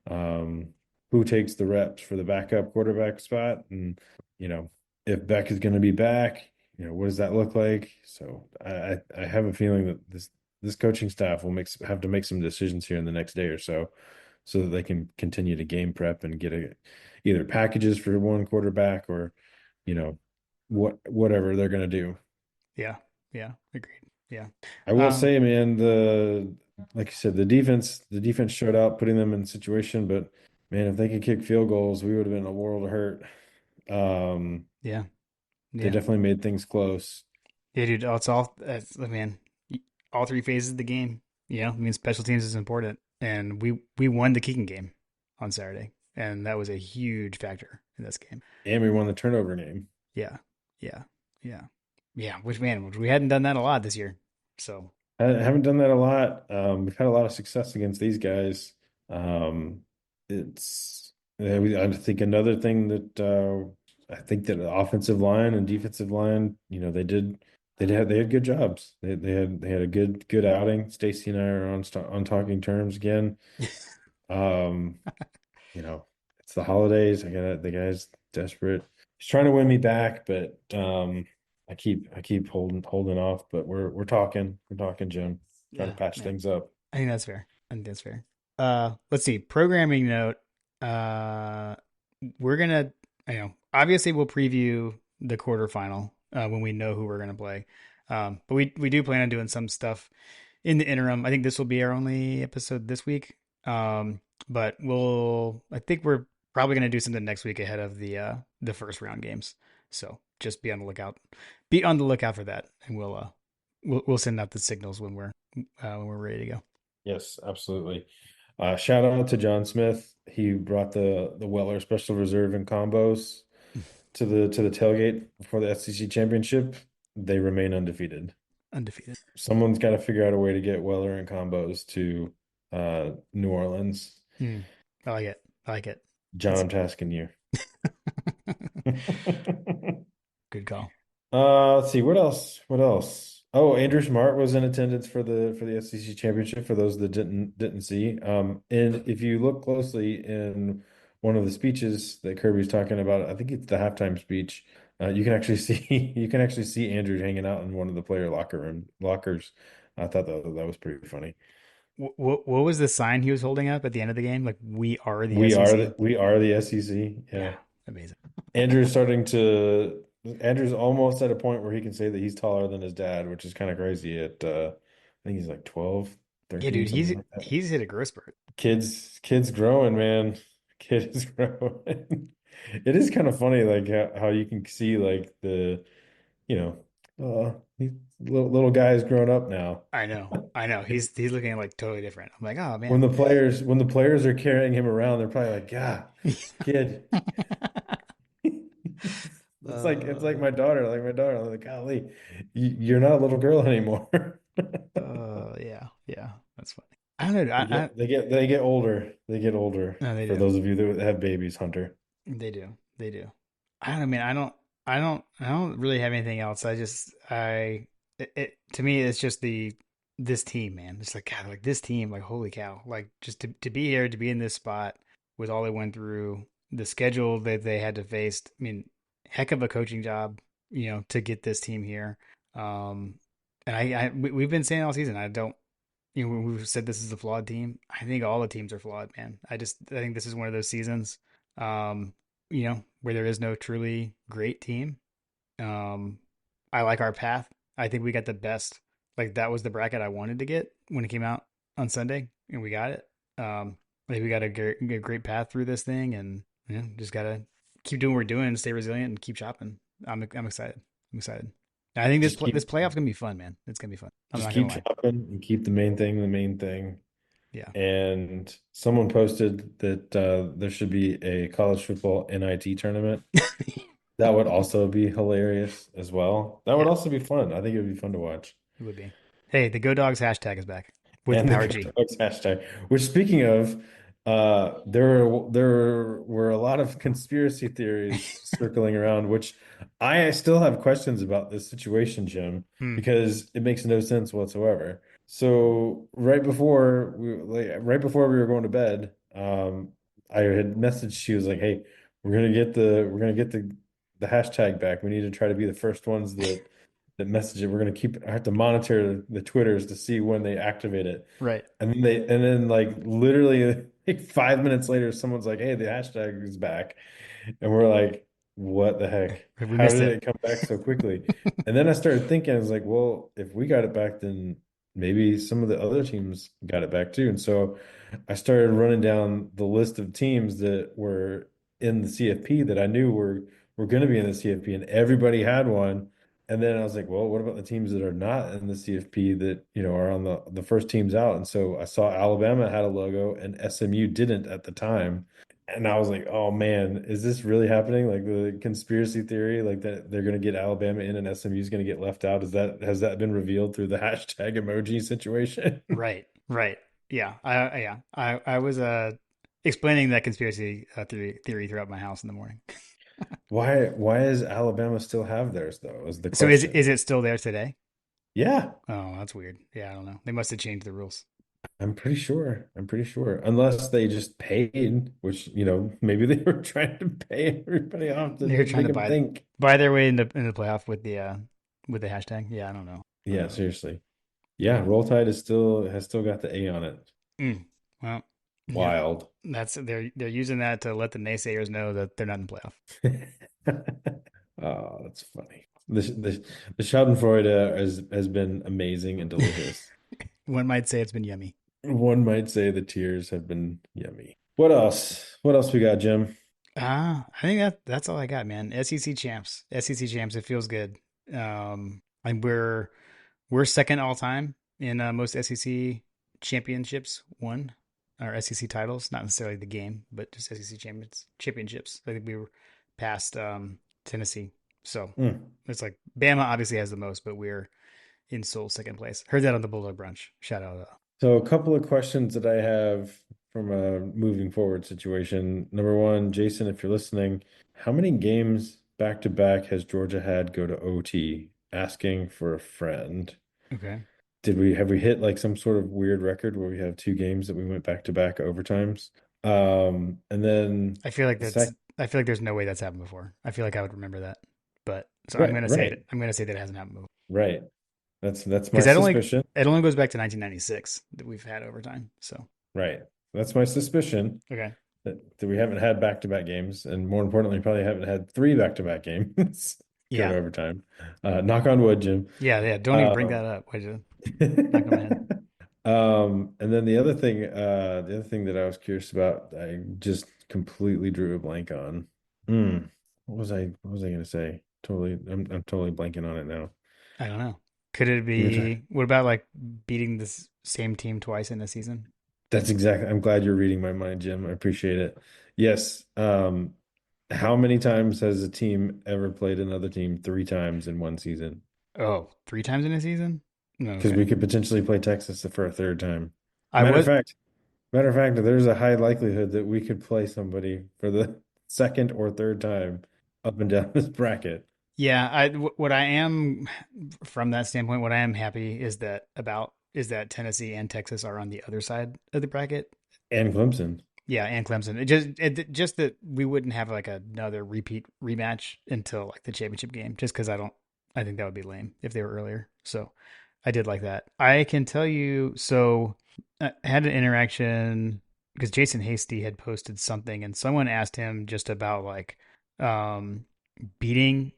Um, who takes the reps for the backup quarterback spot? And you know, if Beck is going to be back, what does that look like? So I have a feeling that this coaching staff will have to make some decisions here in the next day or so that they can continue to game prep and get either packages for one quarterback or you know whatever they're gonna do. Yeah. Yeah. Agreed. Yeah. I will Um, say, man, the like you said, the defense showed out, putting them in situation, but man, if they could kick field goals, we would have been in a world of hurt. Um, yeah. they Yeah. definitely made things close. Yeah, dude. Man, all three phases of the game. I mean, special teams is important, and we won the kicking game on Saturday, and that was a huge factor in this game. And we won the turnover game. Yeah. Yeah. Yeah. Yeah. Which we hadn't done that a lot this year. So I haven't done that a lot. We've had a lot of success against these guys. Um, I think another thing that I think that the offensive line and defensive line, they did. they had good jobs. They had a good outing. Stacy and I are on talking terms again. Um, you know, it's the holidays. The guy's desperate. He's trying to win me back, but I keep holding off. But we're talking, Jim. Trying to Yeah, patch yeah. things up. I think that's fair. I think that's fair. Let's see. Programming note. Uh, we're gonna, obviously we'll preview the quarterfinal when we know who we're gonna play. But we do plan on doing some stuff in the interim. I think this will be our only episode this week. But I think we're probably gonna do something next week ahead of the first round games. So just be on the lookout. Be on the lookout for that, and we'll send out the signals when we're ready to go. Yes, absolutely. Shout out to John Smith. He brought the Weller Special Reserve and combos to the tailgate for the SEC championship. They remain undefeated. Undefeated. Someone's got to figure out a way to get Weller and combos to New Orleans. Hmm. I like it. I like it. John, That's I'm tasking you. good call. Let's see, what else? What else? Oh, Andrew Smart was in attendance for the SEC championship for those that didn't see. And if you look closely in one of the speeches that Kirby's talking about, I think it's the halftime speech. You can actually see you can actually see Andrew hanging out in one of the player lockers. I thought that was pretty funny. What was the sign he was holding up at the end of the game? Like, we are the We are SEC. the SEC. Yeah, Yeah. amazing. Andrew's almost at a point where he can say that he's taller than his dad, which is kind of crazy I think he's like 12, Yeah, 13, dude, something like that. he's hit a growth spurt. Kids growing, man. Kid is growing. It is kind of funny like how you can see like you know, these little guys growing up now. I know. He's looking like totally different. I'm like, oh When man. the players are carrying him around, they're probably like, "God, kid." It's like uh, my daughter. I'm like, golly, you're not a little girl anymore. yeah, yeah. That's funny. I don't know. They get they get they get older. They get older. No, they For do. those of you that have babies, Hunter. They do. They do. I don't know, man. I don't really have anything else. To me, it's just this team, man. It's like, God, like this team, like, holy cow. Like, just to be here, to be in this spot with all they went through, the schedule that they had to face. I mean, heck of a coaching job, to get this team here. Um, and we've been saying all season, I don't, we've said this is a flawed team. I think all the teams are flawed, man. I think this is one of those seasons, um, where there is no truly great team. Um, I like our path. I think we got the best. Like, that was the bracket I wanted to get when it came out on Sunday, and we got it. I think we got a great path through this thing, and just gotta keep doing what we're doing, stay resilient, and keep chopping. I'm excited. I'm excited. I think Just this keep playoff's gonna be fun, man. It's gonna be fun. I'm just not gonna keep lie. chopping and keep the main thing the main thing. Yeah. And someone posted that there should be a college football NIT tournament. That would also be hilarious as well. That would Yeah, also be fun. I think it would be fun to watch. it would be. Hey, the Go Dogs hashtag is back with the And the power Go G. Dogs hashtag. Which, speaking of, there were a lot of conspiracy theories circling around, which I still have questions about this situation, Jim, Hmm. because it makes no sense whatsoever. So right before we were going to bed, I had messaged. She was like, "Hey, we're gonna get the hashtag back. We need to try to be the first ones that message it. I have to monitor the Twitters to see when they activate it." Right. And then like literally like 5 minutes later, someone's like, "Hey, the hashtag is back," and we're like, "What the heck? We How missed did it. it come back so quickly?" And then I started thinking, I was like, "Well, if we got it back, then maybe some of the other teams got it back too." And so I started running down the list of teams that were in the CFP that I knew were going to be in the CFP, and everybody had one. And then I was like, well, what about the teams that are not in the CFP that, are on the first teams out? And so I saw Alabama had a logo and SMU didn't at the time. And I was like, oh man, is this really happening? Like the conspiracy theory, like that they're going to get Alabama in and SMU is going to get left out. Has that been revealed through the hashtag emoji situation? Right. Right. Yeah. I was explaining that conspiracy theory throughout my house in the morning. Why does Alabama still have theirs though? Is the So question. is it still there today? Yeah, Oh, that's weird. Yeah, I don't know. They must have changed the rules. I'm pretty sure. I'm pretty sure. Unless they just paid, which, maybe they were trying to pay everybody off to They're trying make to them think. buy their way into the playoff with the hashtag. Yeah, I don't know. I don't Yeah, know. seriously. Yeah, Roll Tide is still has still got the A on it. Mm, well, yeah, Wild. that's they're using that to let the naysayers know that they're not in the playoff. Oh, that's funny. The Schadenfreude has been amazing and delicious. One might say it's been yummy. One might say the tears have been yummy. What else? What else we got, Jim? I think that's all I got, man. SEC champs, SEC champs. It feels good. And we're second all time in most SEC championships won, or SEC titles, not necessarily the game, but just SEC championships. I think we were past Tennessee. So Hmm. it's like Bama obviously has the most, but we're in sole second place. Heard that on the Bulldog Brunch. Shout out. So a couple of questions that I have from a moving forward situation. Number one, Jason, if you're listening, how many games back to back has Georgia had go to OT? Asking for a friend. Okay. Have we hit like some sort of weird record where we have two games that we went back to back overtimes? And then I feel like the that's. sec I feel like there's no way that's happened before. I feel like I would remember that, but so I'm right, gonna say right, it. I'm gonna say that it hasn't happened before right. That's my because suspicion. it only goes back to 1996 that we've had overtime. So Right. That's my suspicion okay, that we haven't had back-to-back games, and more importantly, probably haven't had three back-to-back games go to yeah, overtime. Knock on wood, Jim. yeah. Don't even bring Um, that up. Why'd you knock on my head? and then the other thing that I was curious about, I just completely drew a blank on. Hmm. What was I gonna say? I'm totally blanking on it now. I don't know. Could it You were trying. be? What about like beating this same team twice in a season? That's exactly. I'm glad you're reading my mind, Jim. I appreciate it. Yes. How many times has a team ever played another team three times in one season? Oh, three times in a season? No, Because okay. we could potentially play Texas for a third time. I Matter of was. fact, matter of fact, there's a high likelihood that we could play somebody for the second or third time up and down this bracket. Yeah, what I am from that standpoint, what I am happy is that Tennessee and Texas are on the other side of the bracket. And Clemson. Yeah, and Clemson. Just that we wouldn't have like another repeat rematch until like the championship game, just because I think that would be lame if they were earlier. So I did like that. I can tell you. So I had an interaction because Jason Hasty had posted something, and someone asked him just about like um beating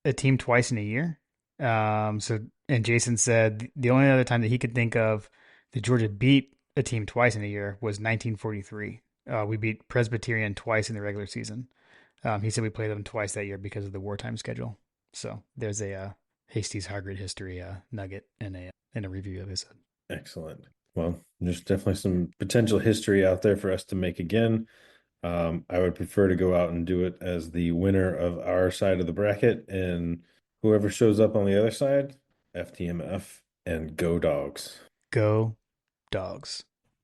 a team twice in a year. So and Jason said the only other time that he could think of that Georgia beat a team twice in a year was 1943. We beat Presbyterian twice in the regular season. He said we played them twice that year because of the wartime schedule. So there's a Hasty's Hargrid history nugget in a review of his. Excellent. Well, there's definitely some potential history out there for us to make again. I would prefer to go out and do it as the winner of our side of the bracket, and whoever shows up on the other side, FTMF and go dogs. Go Dogs.